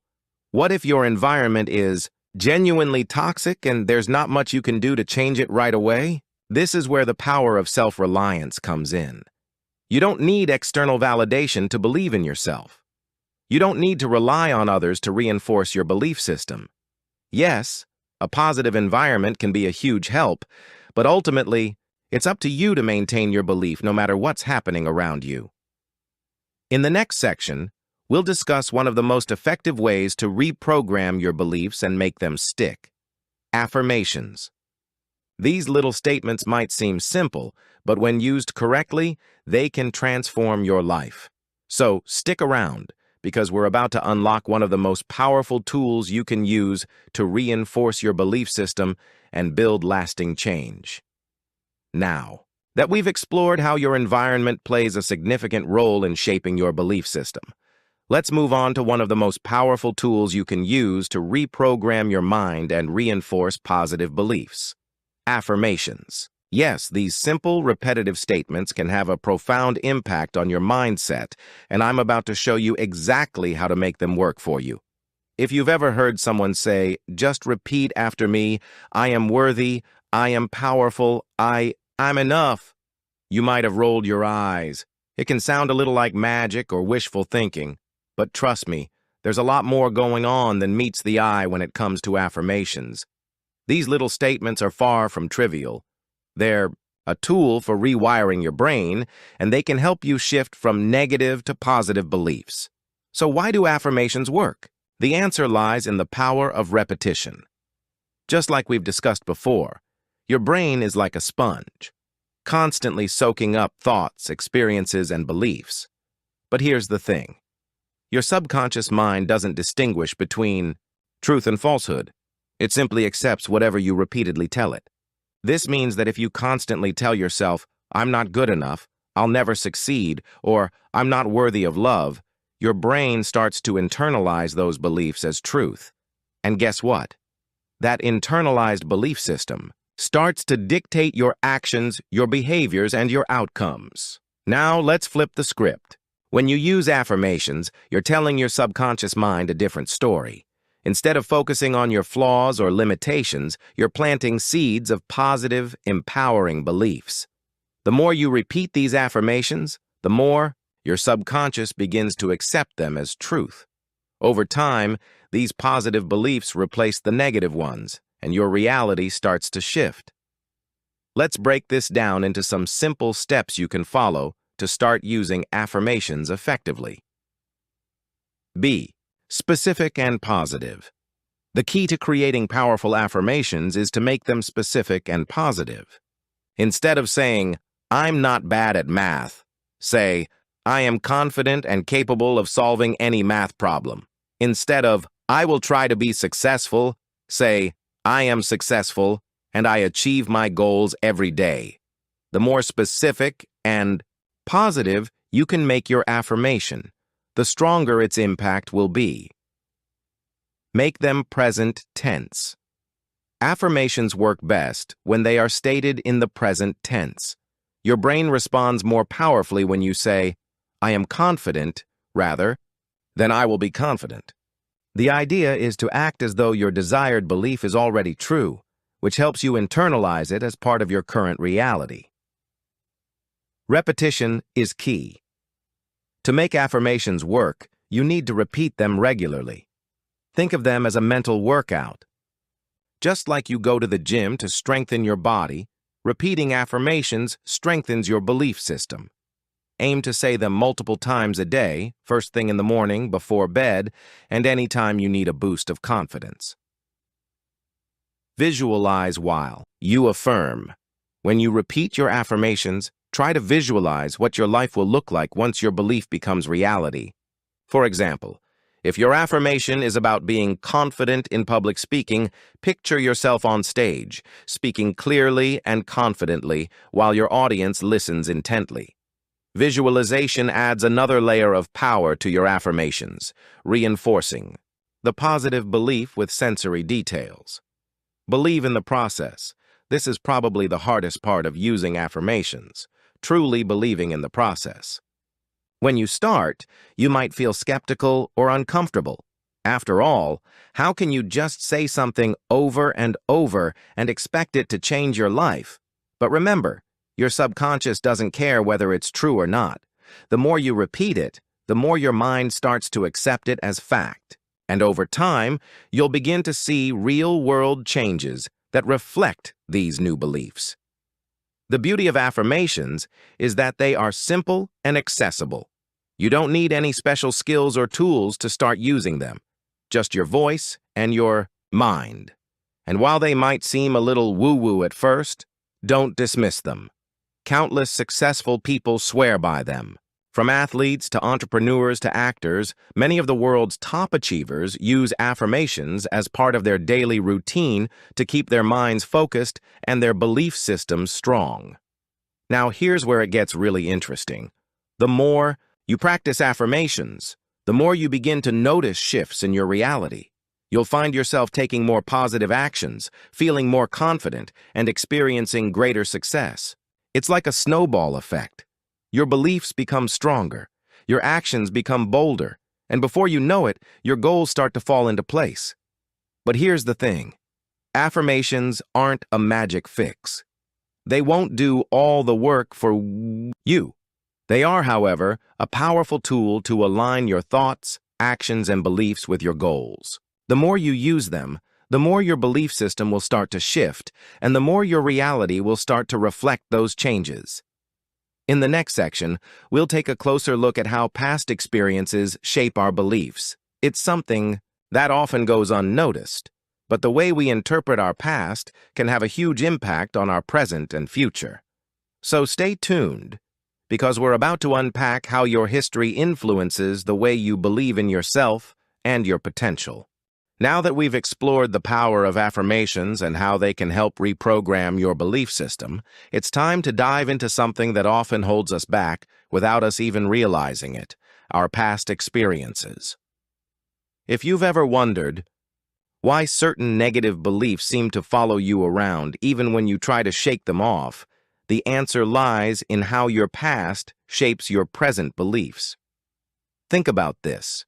[SPEAKER 1] what if your environment is genuinely toxic and there's not much you can do to change it right away? This is where the power of self-reliance comes in. You don't need external validation to believe in yourself. You don't need to rely on others to reinforce your belief system. Yes, a positive environment can be a huge help, But ultimately, it's up to you to maintain your belief no matter what's happening around you. In the next section, we'll discuss one of the most effective ways to reprogram your beliefs and make them stick: affirmations. These little statements might seem simple, but when used correctly, they can transform your life. So stick around, because we're about to unlock one of the most powerful tools you can use to reinforce your belief system and build lasting change. Now that we've explored how your environment plays a significant role in shaping your belief system, let's move on to one of the most powerful tools you can use to reprogram your mind and reinforce positive beliefs: affirmations. Yes, these simple, repetitive statements can have a profound impact on your mindset, and I'm about to show you exactly how to make them work for you. If you've ever heard someone say, "Just repeat after me, I am worthy, I am powerful, I'm enough," you might have rolled your eyes. It can sound a little like magic or wishful thinking, but trust me, there's a lot more going on than meets the eye when it comes to affirmations. These little statements are far from trivial. They're a tool for rewiring your brain, and they can help you shift from negative to positive beliefs. So why do affirmations work? The answer lies in the power of repetition. Just like we've discussed before, your brain is like a sponge, constantly soaking up thoughts, experiences, and beliefs. But here's the thing. Your subconscious mind doesn't distinguish between truth and falsehood. It simply accepts whatever you repeatedly tell it. This means that if you constantly tell yourself, "I'm not good enough, I'll never succeed," or "I'm not worthy of love," your brain starts to internalize those beliefs as truth. And guess what? That internalized belief system starts to dictate your actions, your behaviors, and your outcomes. Now let's flip the script. When you use affirmations, you're telling your subconscious mind a different story. Instead of focusing on your flaws or limitations, you're planting seeds of positive, empowering beliefs. The more you repeat these affirmations, the more your subconscious begins to accept them as truth. Over time, these positive beliefs replace the negative ones, and your reality starts to shift. Let's break this down into some simple steps you can follow to start using affirmations effectively. B. Specific and positive. The key to creating powerful affirmations is to make them specific and positive. Instead of saying, "I'm not bad at math," say, "I am confident and capable of solving any math problem." Instead of, "I will try to be successful," say, "I am successful and I achieve my goals every day." The more specific and positive you can make your affirmation, the stronger its impact will be. Make them present tense. Affirmations work best when they are stated in the present tense. Your brain responds more powerfully when you say, "I am confident," rather than "I will be confident." The idea is to act as though your desired belief is already true, which helps you internalize it as part of your current reality. Repetition is key. To make affirmations work, you need to repeat them regularly. Think of them as a mental workout. Just like you go to the gym to strengthen your body, repeating affirmations strengthens your belief system. Aim to say them multiple times a day, first thing in the morning, before bed, and anytime you need a boost of confidence. Visualize while you affirm. When you repeat your affirmations, try to visualize what your life will look like once your belief becomes reality. For example, if your affirmation is about being confident in public speaking, picture yourself on stage, speaking clearly and confidently while your audience listens intently. Visualization adds another layer of power to your affirmations, reinforcing the positive belief with sensory details. Believe in the process. This is probably the hardest part of using affirmations, truly believing in the process. When you start, you might feel skeptical or uncomfortable. After all, how can you just say something over and over and expect it to change your life? But remember, your subconscious doesn't care whether it's true or not. The more you repeat it, the more your mind starts to accept it as fact. And over time, you'll begin to see real-world changes that reflect these new beliefs. The beauty of affirmations is that they are simple and accessible. You don't need any special skills or tools to start using them, just your voice and your mind. And while they might seem a little woo-woo at first, don't dismiss them. Countless successful people swear by them. From athletes to entrepreneurs to actors, many of the world's top achievers use affirmations as part of their daily routine to keep their minds focused and their belief systems strong. Now, here's where it gets really interesting. The more you practice affirmations, the more you begin to notice shifts in your reality. You'll find yourself taking more positive actions, feeling more confident, and experiencing greater success. It's like a snowball effect. Your beliefs become stronger, your actions become bolder, and before you know it, your goals start to fall into place. But here's the thing. Affirmations aren't a magic fix. They won't do all the work for you. They are, however, a powerful tool to align your thoughts, actions, and beliefs with your goals. The more you use them, the more your belief system will start to shift, and the more your reality will start to reflect those changes. In the next section, we'll take a closer look at how past experiences shape our beliefs. It's something that often goes unnoticed, but the way we interpret our past can have a huge impact on our present and future. So stay tuned, because we're about to unpack how your history influences the way you believe in yourself and your potential. Now that we've explored the power of affirmations and how they can help reprogram your belief system, it's time to dive into something that often holds us back without us even realizing it, our past experiences. If you've ever wondered why certain negative beliefs seem to follow you around even when you try to shake them off, the answer lies in how your past shapes your present beliefs. Think about this.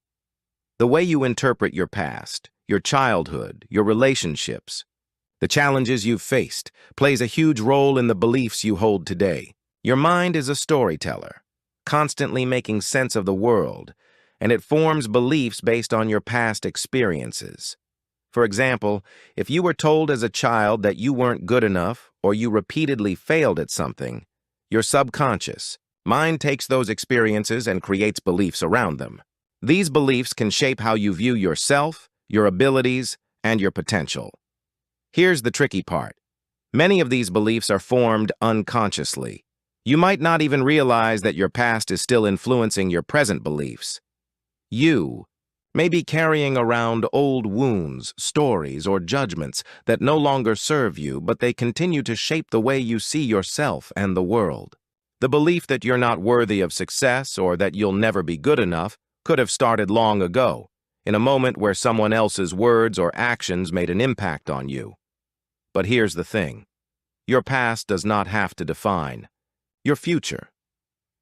[SPEAKER 1] The way you interpret your past, your childhood, your relationships, the challenges you've faced, plays a huge role in the beliefs you hold today. Your mind is a storyteller, constantly making sense of the world, and it forms beliefs based on your past experiences. For example, if you were told as a child that you weren't good enough or you repeatedly failed at something, your subconscious mind takes those experiences and creates beliefs around them. These beliefs can shape how you view yourself, your abilities, and your potential. Here's the tricky part. Many of these beliefs are formed unconsciously. You might not even realize that your past is still influencing your present beliefs. You may be carrying around old wounds, stories, or judgments that no longer serve you, but they continue to shape the way you see yourself and the world. The belief that you're not worthy of success or that you'll never be good enough could have started long ago, in a moment where someone else's words or actions made an impact on you. But here's the thing. Your past does not have to define your future.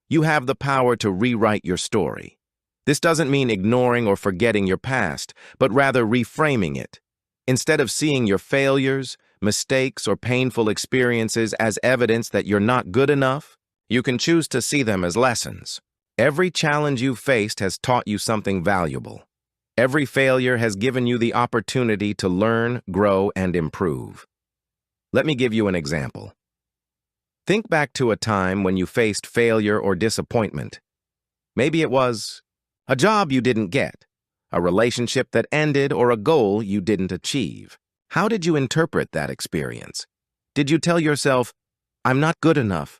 [SPEAKER 1] You have the power to rewrite your story. This doesn't mean ignoring or forgetting your past, but rather reframing it. Instead of seeing your failures, mistakes, or painful experiences as evidence that you're not good enough, you can choose to see them as lessons. Every challenge you've faced has taught you something valuable. Every failure has given you the opportunity to learn, grow, and improve. Let me give you an example. Think back to a time when you faced failure or disappointment. Maybe it was a job you didn't get, a relationship that ended, or a goal you didn't achieve. How did you interpret that experience? Did you tell yourself, "I'm not good enough.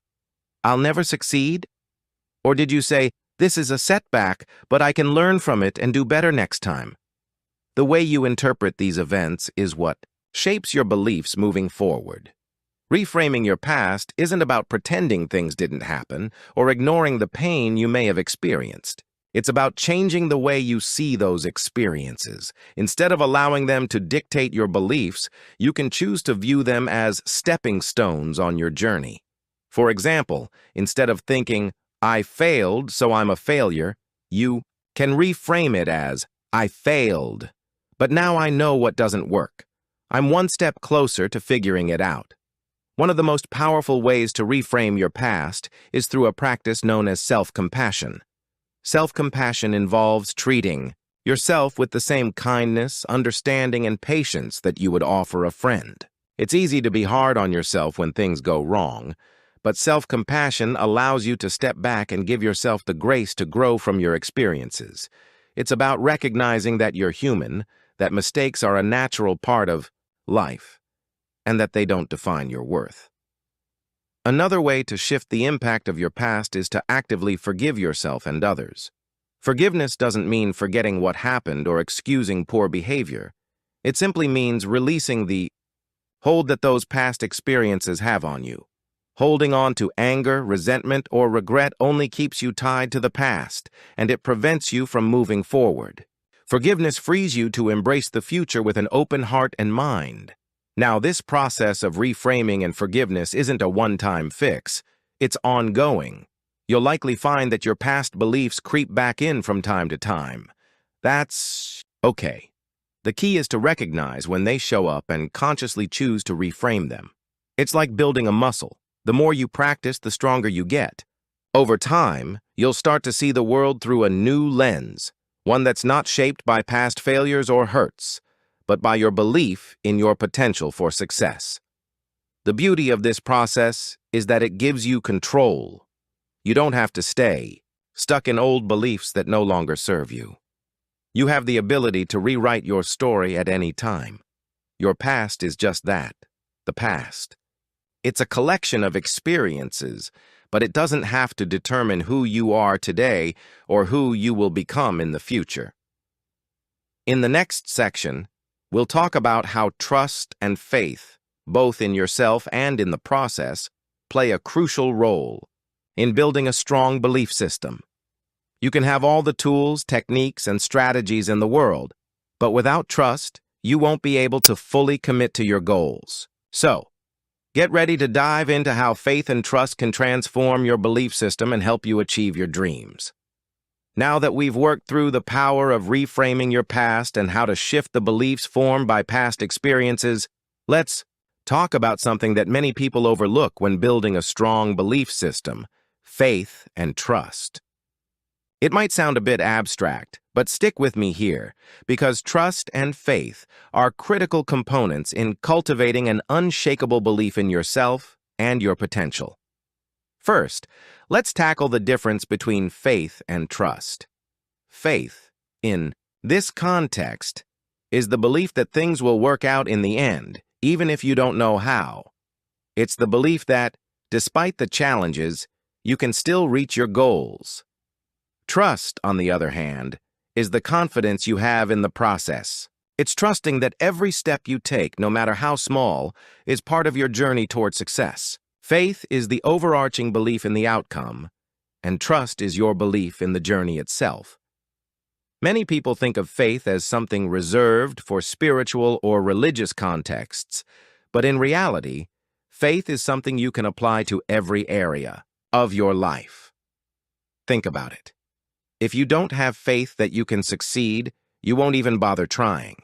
[SPEAKER 1] I'll never succeed"? Or did you say, "This is a setback, but I can learn from it and do better next time"? The way you interpret these events is what shapes your beliefs moving forward. Reframing your past isn't about pretending things didn't happen or ignoring the pain you may have experienced. It's about changing the way you see those experiences. Instead of allowing them to dictate your beliefs, you can choose to view them as stepping stones on your journey. For example, instead of thinking, "I failed, so I'm a failure," you can reframe it as, "I failed, but now I know what doesn't work. I'm one step closer to figuring it out." One of the most powerful ways to reframe your past is through a practice known as self-compassion. Self-compassion involves treating yourself with the same kindness, understanding, and patience that you would offer a friend. It's easy to be hard on yourself when things go wrong, but self-compassion allows you to step back and give yourself the grace to grow from your experiences. It's about recognizing that you're human, that mistakes are a natural part of life, and that they don't define your worth. Another way to shift the impact of your past is to actively forgive yourself and others. Forgiveness doesn't mean forgetting what happened or excusing poor behavior. It simply means releasing the hold that those past experiences have on you. Holding on to anger, resentment, or regret only keeps you tied to the past, and it prevents you from moving forward. Forgiveness frees you to embrace the future with an open heart and mind. Now, this process of reframing and forgiveness isn't a one-time fix. It's ongoing. You'll likely find that your past beliefs creep back in from time to time. That's okay. The key is to recognize when they show up and consciously choose to reframe them. It's like building a muscle. The more you practice, the stronger you get. Over time, you'll start to see the world through a new lens, one that's not shaped by past failures or hurts, but by your belief in your potential for success. The beauty of this process is that it gives you control. You don't have to stay stuck in old beliefs that no longer serve you. You have the ability to rewrite your story at any time. Your past is just that, the past. It's a collection of experiences, but it doesn't have to determine who you are today or who you will become in the future. In the next section, we'll talk about how trust and faith, both in yourself and in the process, play a crucial role in building a strong belief system. You can have all the tools, techniques, and strategies in the world, but without trust, you won't be able to fully commit to your goals. So, get ready to dive into how faith and trust can transform your belief system and help you achieve your dreams. Now that we've worked through the power of reframing your past and how to shift the beliefs formed by past experiences, let's talk about something that many people overlook when building a strong belief system: faith and trust. It might sound a bit abstract, but stick with me here, because trust and faith are critical components in cultivating an unshakable belief in yourself and your potential. First, let's tackle the difference between faith and trust. Faith, in this context, is the belief that things will work out in the end, even if you don't know how. It's the belief that, despite the challenges, you can still reach your goals. Trust, on the other hand, is the confidence you have in the process. It's trusting that every step you take, no matter how small, is part of your journey toward success. Faith is the overarching belief in the outcome, and trust is your belief in the journey itself. Many people think of faith as something reserved for spiritual or religious contexts, but in reality, faith is something you can apply to every area of your life. Think about it. If you don't have faith that you can succeed, you won't even bother trying.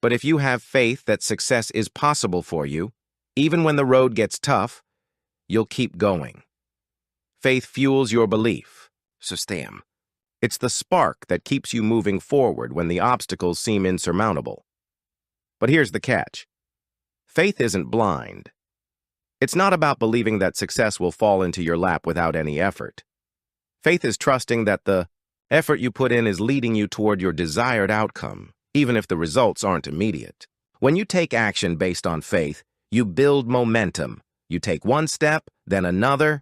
[SPEAKER 1] But if you have faith that success is possible for you, even when the road gets tough, you'll keep going. Faith fuels your belief, system. It's the spark that keeps you moving forward when the obstacles seem insurmountable. But here's the catch. Faith isn't blind. It's not about believing that success will fall into your lap without any effort. Faith is trusting that the effort you put in is leading you toward your desired outcome, even if the results aren't immediate. When you take action based on faith, you build momentum. You take one step, then another,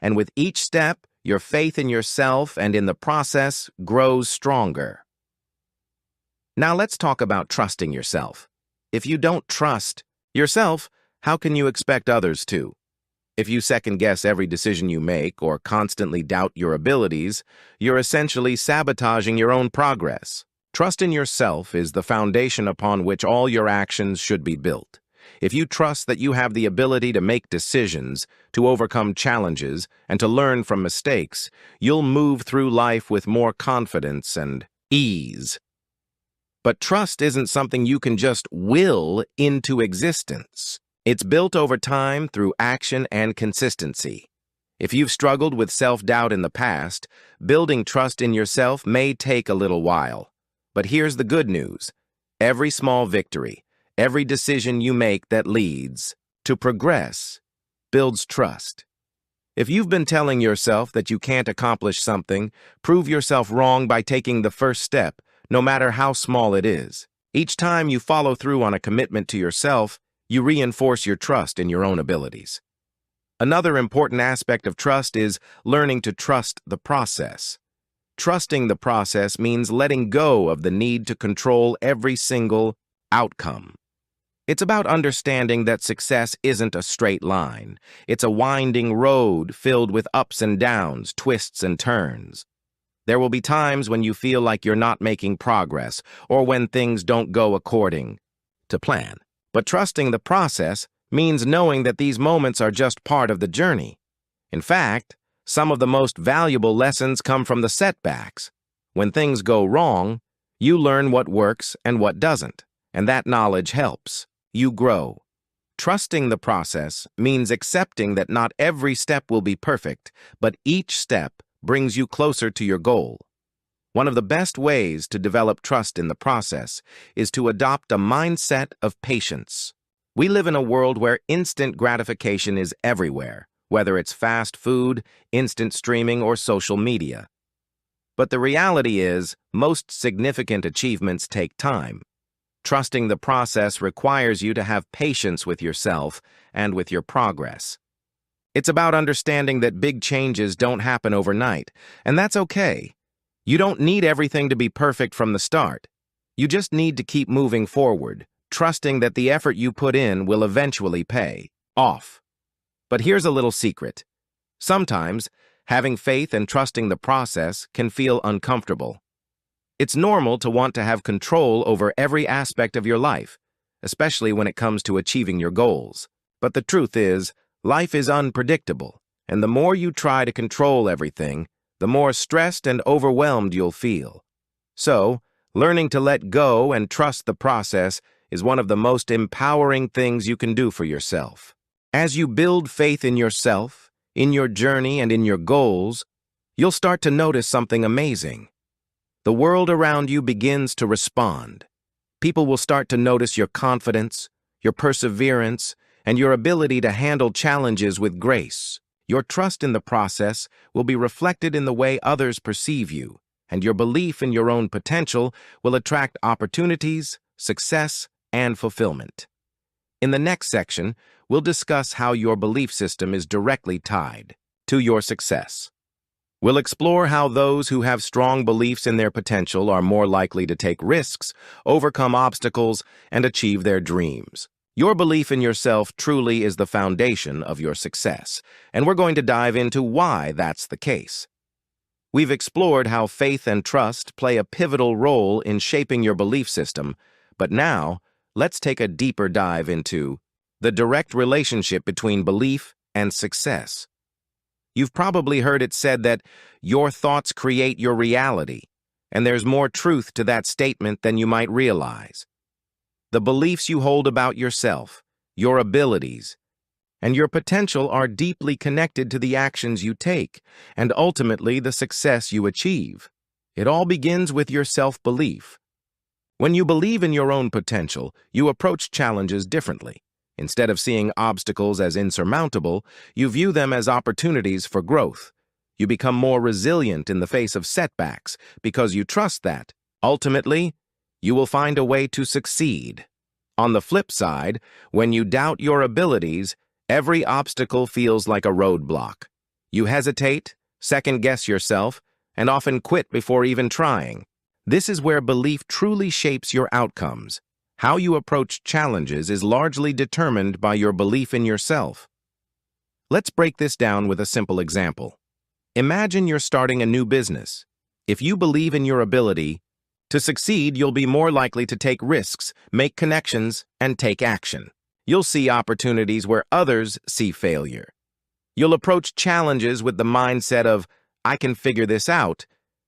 [SPEAKER 1] and with each step, your faith in yourself and in the process grows stronger. Now let's talk about trusting yourself. If you don't trust yourself, how can you expect others to? If you second-guess every decision you make or constantly doubt your abilities, you're essentially sabotaging your own progress. Trust in yourself is the foundation upon which all your actions should be built. If you trust that you have the ability to make decisions, to overcome challenges, and to learn from mistakes, you'll move through life with more confidence and ease. But trust isn't something you can just will into existence. It's built over time through action and consistency. If you've struggled with self-doubt in the past, building trust in yourself may take a little while. But here's the good news. Every small victory, every decision you make that leads to progress builds trust. If you've been telling yourself that you can't accomplish something, prove yourself wrong by taking the first step, no matter how small it is. Each time you follow through on a commitment to yourself, you reinforce your trust in your own abilities. Another important aspect of trust is learning to trust the process. Trusting the process means letting go of the need to control every single outcome. It's about understanding that success isn't a straight line. It's a winding road filled with ups and downs, twists and turns. There will be times when you feel like you're not making progress or when things don't go according to plan. But trusting the process means knowing that these moments are just part of the journey. In fact, some of the most valuable lessons come from the setbacks. When things go wrong, you learn what works and what doesn't, and that knowledge helps you grow. Trusting the process means accepting that not every step will be perfect, but each step brings you closer to your goal. One of the best ways to develop trust in the process is to adopt a mindset of patience. We live in a world where instant gratification is everywhere, whether it's fast food, instant streaming, or social media. But the reality is, most significant achievements take time. Trusting the process requires you to have patience with yourself and with your progress. It's about understanding that big changes don't happen overnight, and that's okay. You don't need everything to be perfect from the start. You just need to keep moving forward, trusting that the effort you put in will eventually pay off. But here's a little secret. Sometimes, having faith and trusting the process can feel uncomfortable. It's normal to want to have control over every aspect of your life, especially when it comes to achieving your goals. But the truth is, life is unpredictable, and the more you try to control everything, the more stressed and overwhelmed you'll feel. So, learning to let go and trust the process is one of the most empowering things you can do for yourself. As you build faith in yourself, in your journey, and in your goals, you'll start to notice something amazing. The world around you begins to respond. People will start to notice your confidence, your perseverance, and your ability to handle challenges with grace. Your trust in the process will be reflected in the way others perceive you, and your belief in your own potential will attract opportunities, success, and fulfillment. In the next section, we'll discuss how your belief system is directly tied to your success. We'll explore how those who have strong beliefs in their potential are more likely to take risks, overcome obstacles, and achieve their dreams. Your belief in yourself truly is the foundation of your success, and we're going to dive into why that's the case. We've explored how faith and trust play a pivotal role in shaping your belief system, but now, let's take a deeper dive into the direct relationship between belief and success. You've probably heard it said that your thoughts create your reality, and there's more truth to that statement than you might realize. The beliefs you hold about yourself, your abilities, and your potential are deeply connected to the actions you take, and ultimately the success you achieve. It all begins with your self-belief. When you believe in your own potential, you approach challenges differently. Instead of seeing obstacles as insurmountable, you view them as opportunities for growth. You become more resilient in the face of setbacks because you trust that, ultimately, you will find a way to succeed. On the flip side, when you doubt your abilities, every obstacle feels like a roadblock. You hesitate, second-guess yourself, and often quit before even trying. This is where belief truly shapes your outcomes. How you approach challenges is largely determined by your belief in yourself. Let's break this down with a simple example. Imagine you're starting a new business. If you believe in your ability to succeed, you'll be more likely to take risks, make connections, and take action. You'll see opportunities where others see failure. You'll approach challenges with the mindset of, I can figure this out,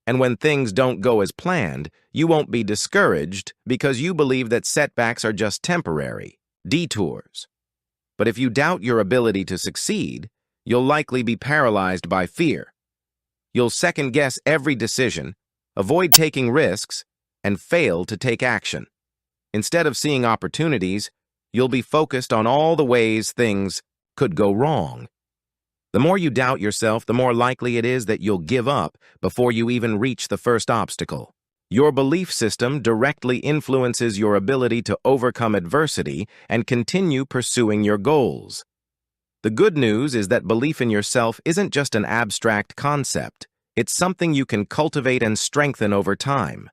[SPEAKER 1] and when things don't go as planned, you won't be discouraged because you believe that setbacks are just temporary, detours. But if you doubt your ability to succeed, you'll likely be paralyzed by fear. You'll second-guess every decision, avoid taking risks, and fail to take action. Instead of seeing opportunities, you'll be focused on all the ways things could go wrong. The more you doubt yourself, the more likely it is that you'll give up before you even reach the first obstacle. Your belief system directly influences your ability to overcome adversity and continue pursuing your goals. The good news is that belief in yourself isn't just an abstract concept. It's something you can cultivate and strengthen over time.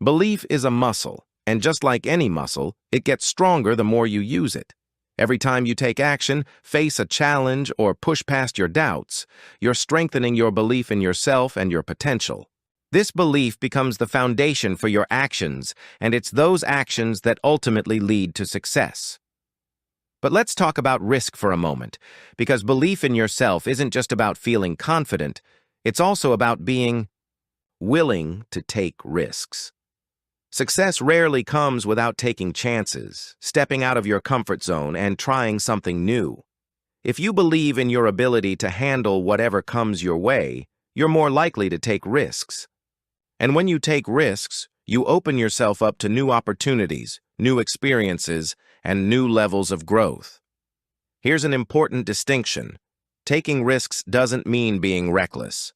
[SPEAKER 1] Belief is a muscle, and just like any muscle, it gets stronger the more you use it. Every time you take action, face a challenge, or push past your doubts, you're strengthening your belief in yourself and your potential. This belief becomes the foundation for your actions, and it's those actions that ultimately lead to success. But let's talk about risk for a moment, because belief in yourself isn't just about feeling confident, it's also about being willing to take risks. Success rarely comes without taking chances, stepping out of your comfort zone, and trying something new. If you believe in your ability to handle whatever comes your way, you're more likely to take risks. And when you take risks, you open yourself up to new opportunities, new experiences, and new levels of growth. Here's an important distinction. Taking risks doesn't mean being reckless.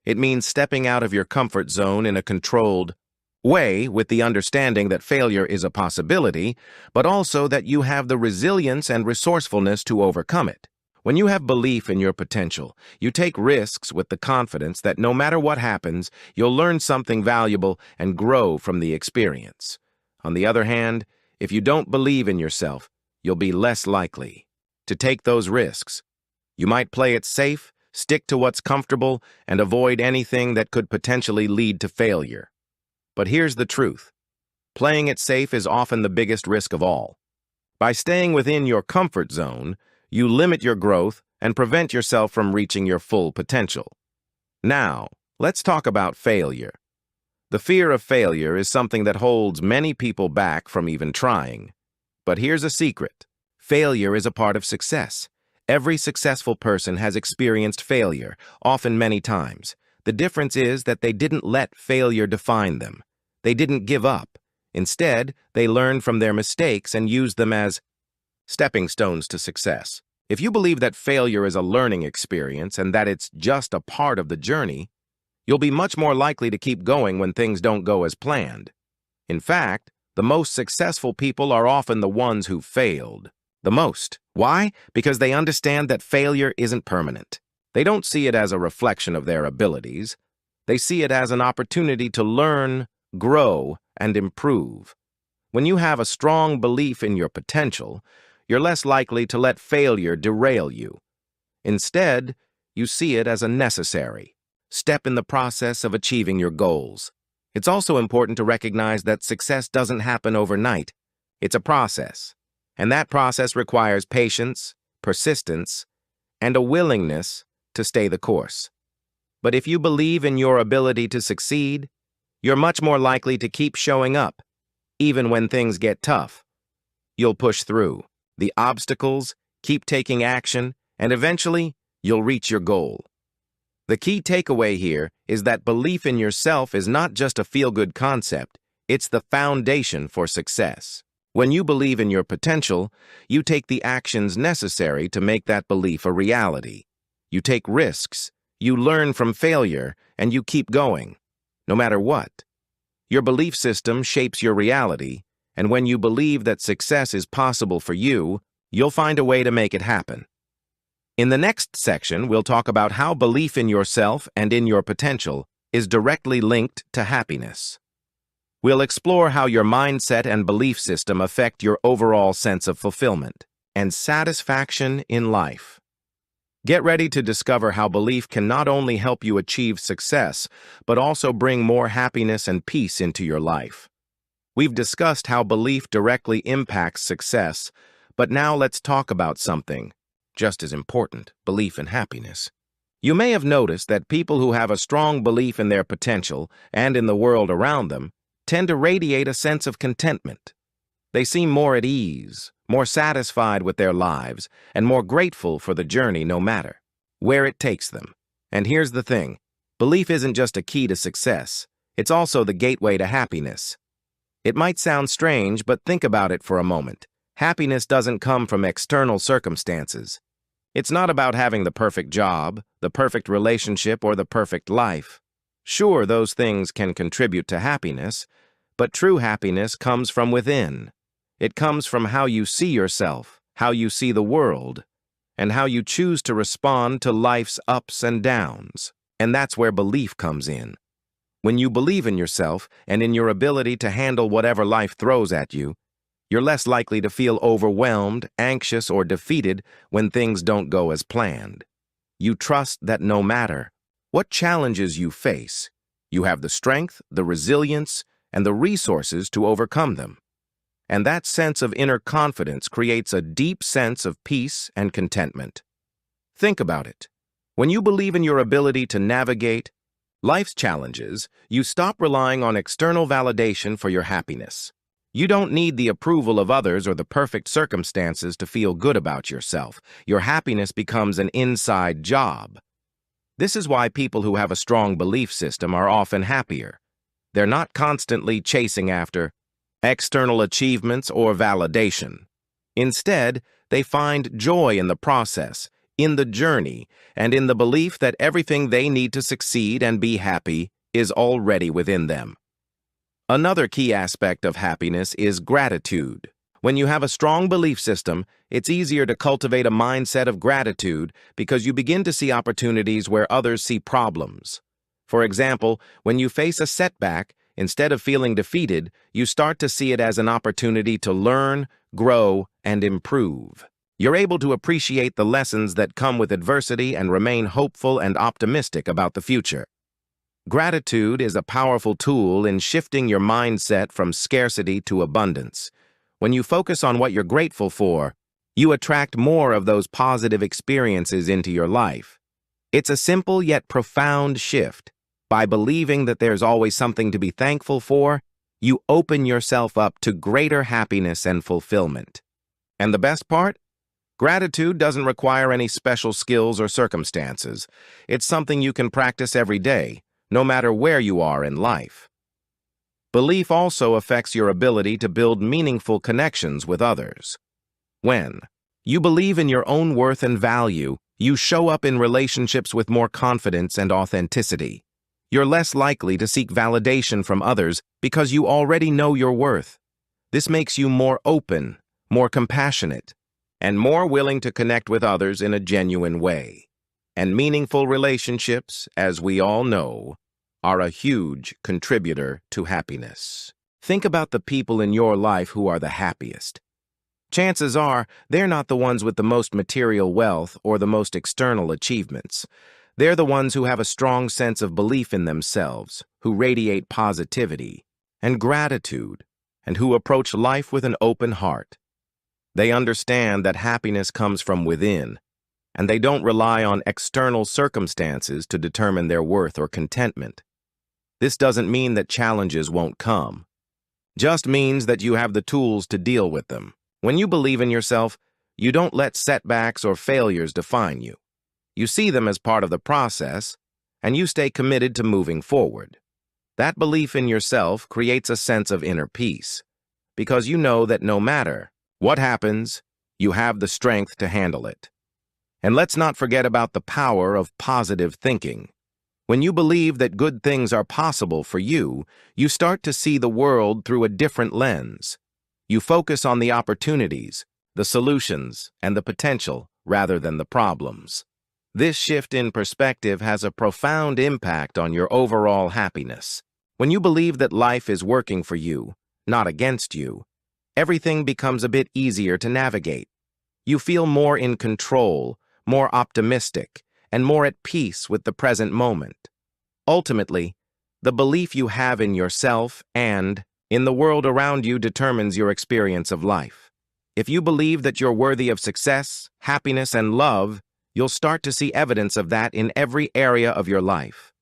[SPEAKER 1] It means stepping out of your comfort zone in a controlled way, with the understanding that failure is a possibility, but also that you have the resilience and resourcefulness to overcome it. When you have belief in your potential, you take risks with the confidence that no matter what happens, you'll learn something valuable and grow from the experience. On the other hand, if you don't believe in yourself, you'll be less likely to take those risks. You might play it safe, stick to what's comfortable, and avoid anything that could potentially lead to failure. But here's the truth. Playing it safe is often the biggest risk of all. By staying within your comfort zone, you limit your growth and prevent yourself from reaching your full potential. Now, let's talk about failure. The fear of failure is something that holds many people back from even trying. But here's a secret. Failure is a part of success. Every successful person has experienced failure, often many times. The difference is that they didn't let failure define them. They didn't give up. Instead, they learned from their mistakes and used them as stepping stones to success. If you believe that failure is a learning experience and that it's just a part of the journey, you'll be much more likely to keep going when things don't go as planned. In fact, the most successful people are often the ones who failed the most. Why? Because they understand that failure isn't permanent. They don't see it as a reflection of their abilities. They see it as an opportunity to learn, grow, and improve. When you have a strong belief in your potential, you're less likely to let failure derail you. Instead, you see it as a necessary step in the process of achieving your goals. It's also important to recognize that success doesn't happen overnight. It's a process, and that process requires patience, persistence, and a willingness to stay the course. But if you believe in your ability to succeed, you're much more likely to keep showing up, even when things get tough. You'll push through the obstacles, keep taking action, and eventually, you'll reach your goal. The key takeaway here is that belief in yourself is not just a feel-good concept, it's the foundation for success. When you believe in your potential, you take the actions necessary to make that belief a reality. You take risks, you learn from failure, and you keep going, no matter what. Your belief system shapes your reality, and when you believe that success is possible for you, you'll find a way to make it happen. In the next section, we'll talk about how belief in yourself and in your potential is directly linked to happiness. We'll explore how your mindset and belief system affect your overall sense of fulfillment and satisfaction in life. Get ready to discover how belief can not only help you achieve success, but also bring more happiness and peace into your life. We've discussed how belief directly impacts success, but now let's talk about something just as important: belief in happiness. You may have noticed that people who have a strong belief in their potential and in the world around them tend to radiate a sense of contentment. They seem more at ease, more satisfied with their lives, and more grateful for the journey no matter where it takes them. And here's the thing: belief isn't just a key to success, it's also the gateway to happiness. It might sound strange, but think about it for a moment. Happiness doesn't come from external circumstances. It's not about having the perfect job, the perfect relationship, or the perfect life. Sure, those things can contribute to happiness, but true happiness comes from within. It comes from how you see yourself, how you see the world, and how you choose to respond to life's ups and downs. And that's where belief comes in. When you believe in yourself and in your ability to handle whatever life throws at you, you're less likely to feel overwhelmed, anxious, or defeated when things don't go as planned. You trust that no matter what challenges you face, you have the strength, the resilience, and the resources to overcome them. And that sense of inner confidence creates a deep sense of peace and contentment. Think about it. When you believe in your ability to navigate life's challenges, you stop relying on external validation for your happiness. You don't need the approval of others or the perfect circumstances to feel good about yourself. Your happiness becomes an inside job. This is why people who have a strong belief system are often happier. They're not constantly chasing after external achievements or validation. Instead, they find joy in the process, in the journey, and in the belief that everything they need to succeed and be happy is already within them. Another key aspect of happiness is gratitude. When you have a strong belief system, it's easier to cultivate a mindset of gratitude because you begin to see opportunities where others see problems. For example, when you face a setback, instead of feeling defeated, you start to see it as an opportunity to learn, grow, and improve. You're able to appreciate the lessons that come with adversity and remain hopeful and optimistic about the future. Gratitude is a powerful tool in shifting your mindset from scarcity to abundance. When you focus on what you're grateful for, you attract more of those positive experiences into your life. It's a simple yet profound shift. By believing that there's always something to be thankful for, you open yourself up to greater happiness and fulfillment. And the best part? Gratitude doesn't require any special skills or circumstances. It's something you can practice every day, no matter where you are in life. Belief also affects your ability to build meaningful connections with others. When you believe in your own worth and value, you show up in relationships with more confidence and authenticity. You're less likely to seek validation from others because you already know your worth. This makes you more open, more compassionate, and more willing to connect with others in a genuine way. And meaningful relationships, as we all know, are a huge contributor to happiness. Think about the people in your life who are the happiest. Chances are they're not the ones with the most material wealth or the most external achievements. They're the ones who have a strong sense of belief in themselves, who radiate positivity and gratitude, and who approach life with an open heart. They understand that happiness comes from within, and they don't rely on external circumstances to determine their worth or contentment. This doesn't mean that challenges won't come. Just means that you have the tools to deal with them. When you believe in yourself, you don't let setbacks or failures define you. You see them as part of the process, and you stay committed to moving forward. That belief in yourself creates a sense of inner peace, because you know that no matter what happens, you have the strength to handle it. And let's not forget about the power of positive thinking. When you believe that good things are possible for you, you start to see the world through a different lens. You focus on the opportunities, the solutions, and the potential rather than the problems. This shift in perspective has a profound impact on your overall happiness. When you believe that life is working for you, not against you, everything becomes a bit easier to navigate. You feel more in control, more optimistic, and more at peace with the present moment. Ultimately, the belief you have in yourself and in the world around you determines your experience of life. If you believe that you're worthy of success, happiness, and love, you'll start to see evidence of that in every area of your life.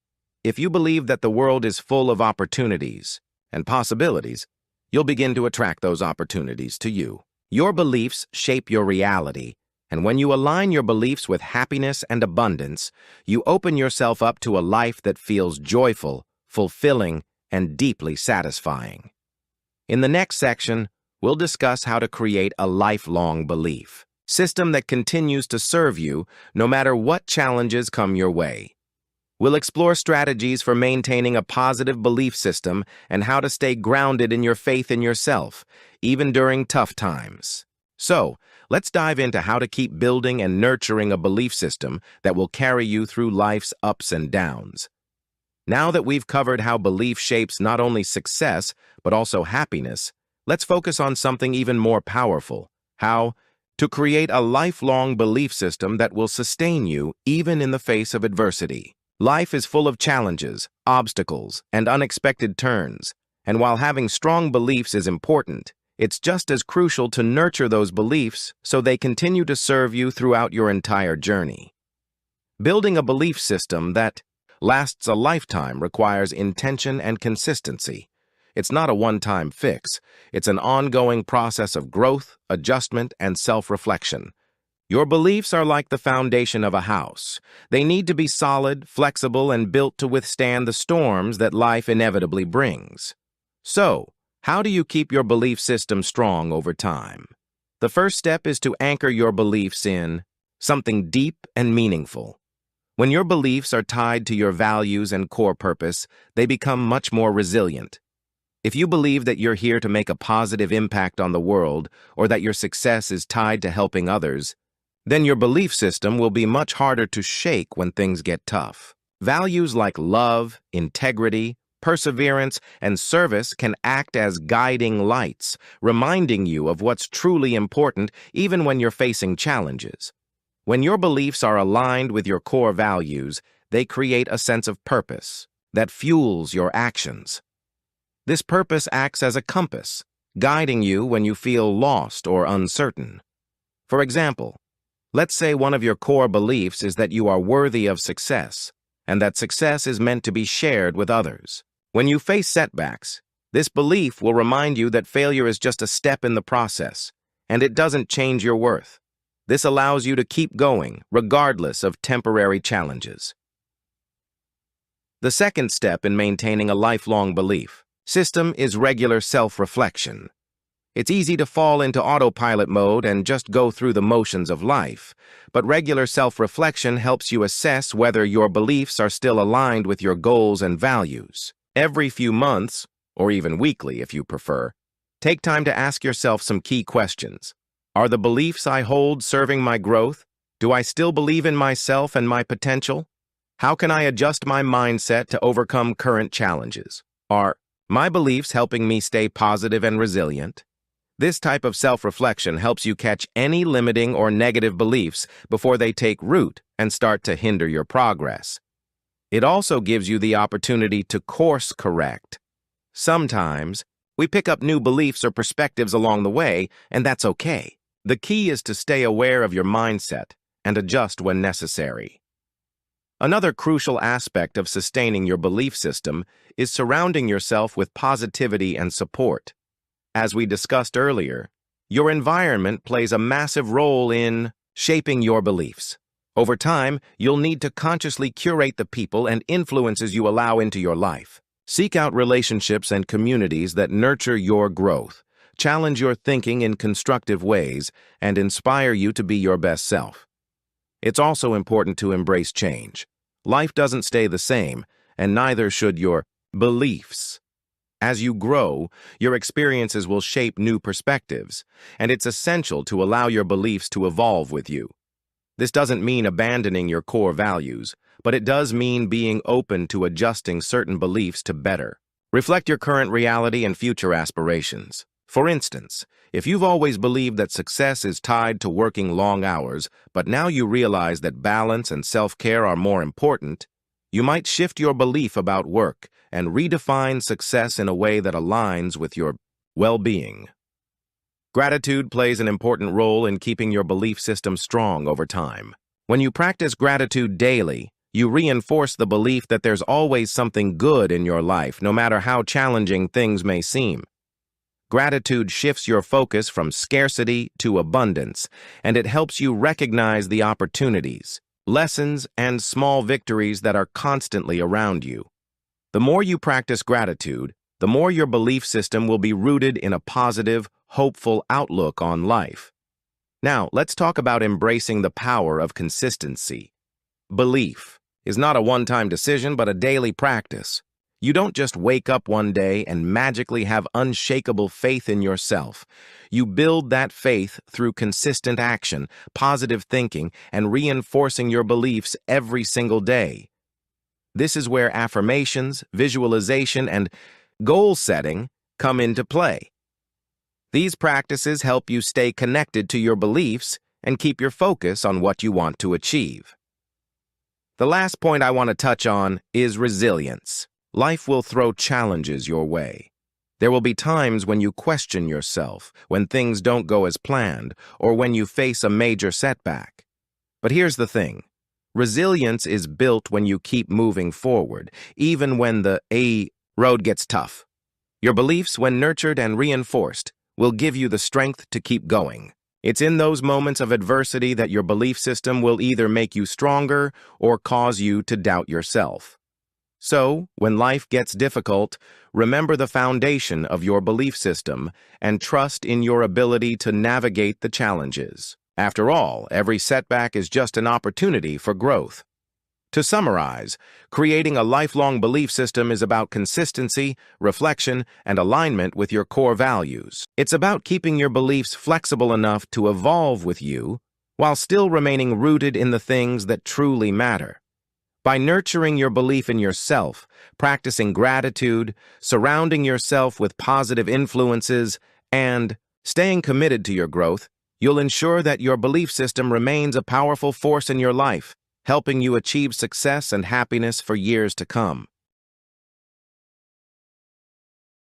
[SPEAKER 1] If you believe that the world is full of opportunities and possibilities, you'll begin to attract those opportunities to you. Your beliefs shape your reality, and when you align your beliefs with happiness and abundance, you open yourself up to a life that feels joyful, fulfilling, and deeply satisfying. In the next section, we'll discuss how to create a lifelong belief. system that continues to serve you no matter what challenges come your way. We'll explore strategies for maintaining a positive belief system and how to stay grounded in your faith in yourself, even during tough times. So, let's dive into how to keep building and nurturing a belief system that will carry you through life's ups and downs. Now that we've covered how belief shapes not only success, but also happiness, let's focus on something even more powerful: how to create a lifelong belief system that will sustain you even in the face of adversity. Life is full of challenges, obstacles, and unexpected turns, and while having strong beliefs is important, it's just as crucial to nurture those beliefs so they continue to serve you throughout your entire journey. Building a belief system that lasts a lifetime requires intention and consistency. It's not a one-time fix. It's an ongoing process of growth, adjustment, and self-reflection. Your beliefs are like the foundation of a house. They need to be solid, flexible, and built to withstand the storms that life inevitably brings. So, how do you keep your belief system strong over time? The first step is to anchor your beliefs in something deep and meaningful. When your beliefs are tied to your values and core purpose, they become much more resilient. If you believe that you're here to make a positive impact on the world, or that your success is tied to helping others, then your belief system will be much harder to shake when things get tough. Values like love, integrity, perseverance, and service can act as guiding lights, reminding you of what's truly important even when you're facing challenges. When your beliefs are aligned with your core values, they create a sense of purpose that fuels your actions. This purpose acts as a compass, guiding you when you feel lost or uncertain. For example, let's say one of your core beliefs is that you are worthy of success, and that success is meant to be shared with others. When you face setbacks, this belief will remind you that failure is just a step in the process, and it doesn't change your worth. This allows you to keep going, regardless of temporary challenges. The second step in maintaining a lifelong belief system is regular self-reflection. It's easy to fall into autopilot mode and just go through the motions of life, but regular self-reflection helps you assess whether your beliefs are still aligned with your goals and values. Every few months, or even weekly if you prefer, take time to ask yourself some key questions. Are the beliefs I hold serving my growth? Do I still believe in myself and my potential? How can I adjust my mindset to overcome current challenges? Are my beliefs helping me stay positive and resilient? This type of self-reflection helps you catch any limiting or negative beliefs before they take root and start to hinder your progress. It also gives you the opportunity to course correct. Sometimes, we pick up new beliefs or perspectives along the way, and that's okay. The key is to stay aware of your mindset and adjust when necessary. Another crucial aspect of sustaining your belief system is surrounding yourself with positivity and support. As we discussed earlier, your environment plays a massive role in shaping your beliefs. Over time, you'll need to consciously curate the people and influences you allow into your life. Seek out relationships and communities that nurture your growth, challenge your thinking in constructive ways, and inspire you to be your best self. It's also important to embrace change. Life doesn't stay the same, and neither should your beliefs. As you grow, your experiences will shape new perspectives, and it's essential to allow your beliefs to evolve with you. This doesn't mean abandoning your core values, but it does mean being open to adjusting certain beliefs to better reflect your current reality and future aspirations. For instance, if you've always believed that success is tied to working long hours, but now you realize that balance and self-care are more important, you might shift your belief about work and redefine success in a way that aligns with your well-being. Gratitude plays an important role in keeping your belief system strong over time. When you practice gratitude daily, you reinforce the belief that there's always something good in your life, no matter how challenging things may seem. Gratitude shifts your focus from scarcity to abundance, and it helps you recognize the opportunities, lessons, and small victories that are constantly around you. The more you practice gratitude, the more your belief system will be rooted in a positive, hopeful outlook on life. Now, let's talk about embracing the power of consistency. Belief is not a one-time decision, but a daily practice. You don't just wake up one day and magically have unshakable faith in yourself. You build that faith through consistent action, positive thinking, and reinforcing your beliefs every single day. This is where affirmations, visualization, and goal setting come into play. These practices help you stay connected to your beliefs and keep your focus on what you want to achieve. The last point I want to touch on is resilience. Life will throw challenges your way. There will be times when you question yourself, when things don't go as planned, or when you face a major setback. But here's the thing. Resilience is built when you keep moving forward, even when the road gets tough. Your beliefs, when nurtured and reinforced, will give you the strength to keep going. It's in those moments of adversity that your belief system will either make you stronger or cause you to doubt yourself. So, when life gets difficult, remember the foundation of your belief system and trust in your ability to navigate the challenges. After all, every setback is just an opportunity for growth. To summarize, creating a lifelong belief system is about consistency, reflection, and alignment with your core values. It's about keeping your beliefs flexible enough to evolve with you while still remaining rooted in the things that truly matter. By nurturing your belief in yourself, practicing gratitude, surrounding yourself with positive influences, and staying committed to your growth, you'll ensure that your belief system remains a powerful force in your life, helping you achieve success and happiness for years to come.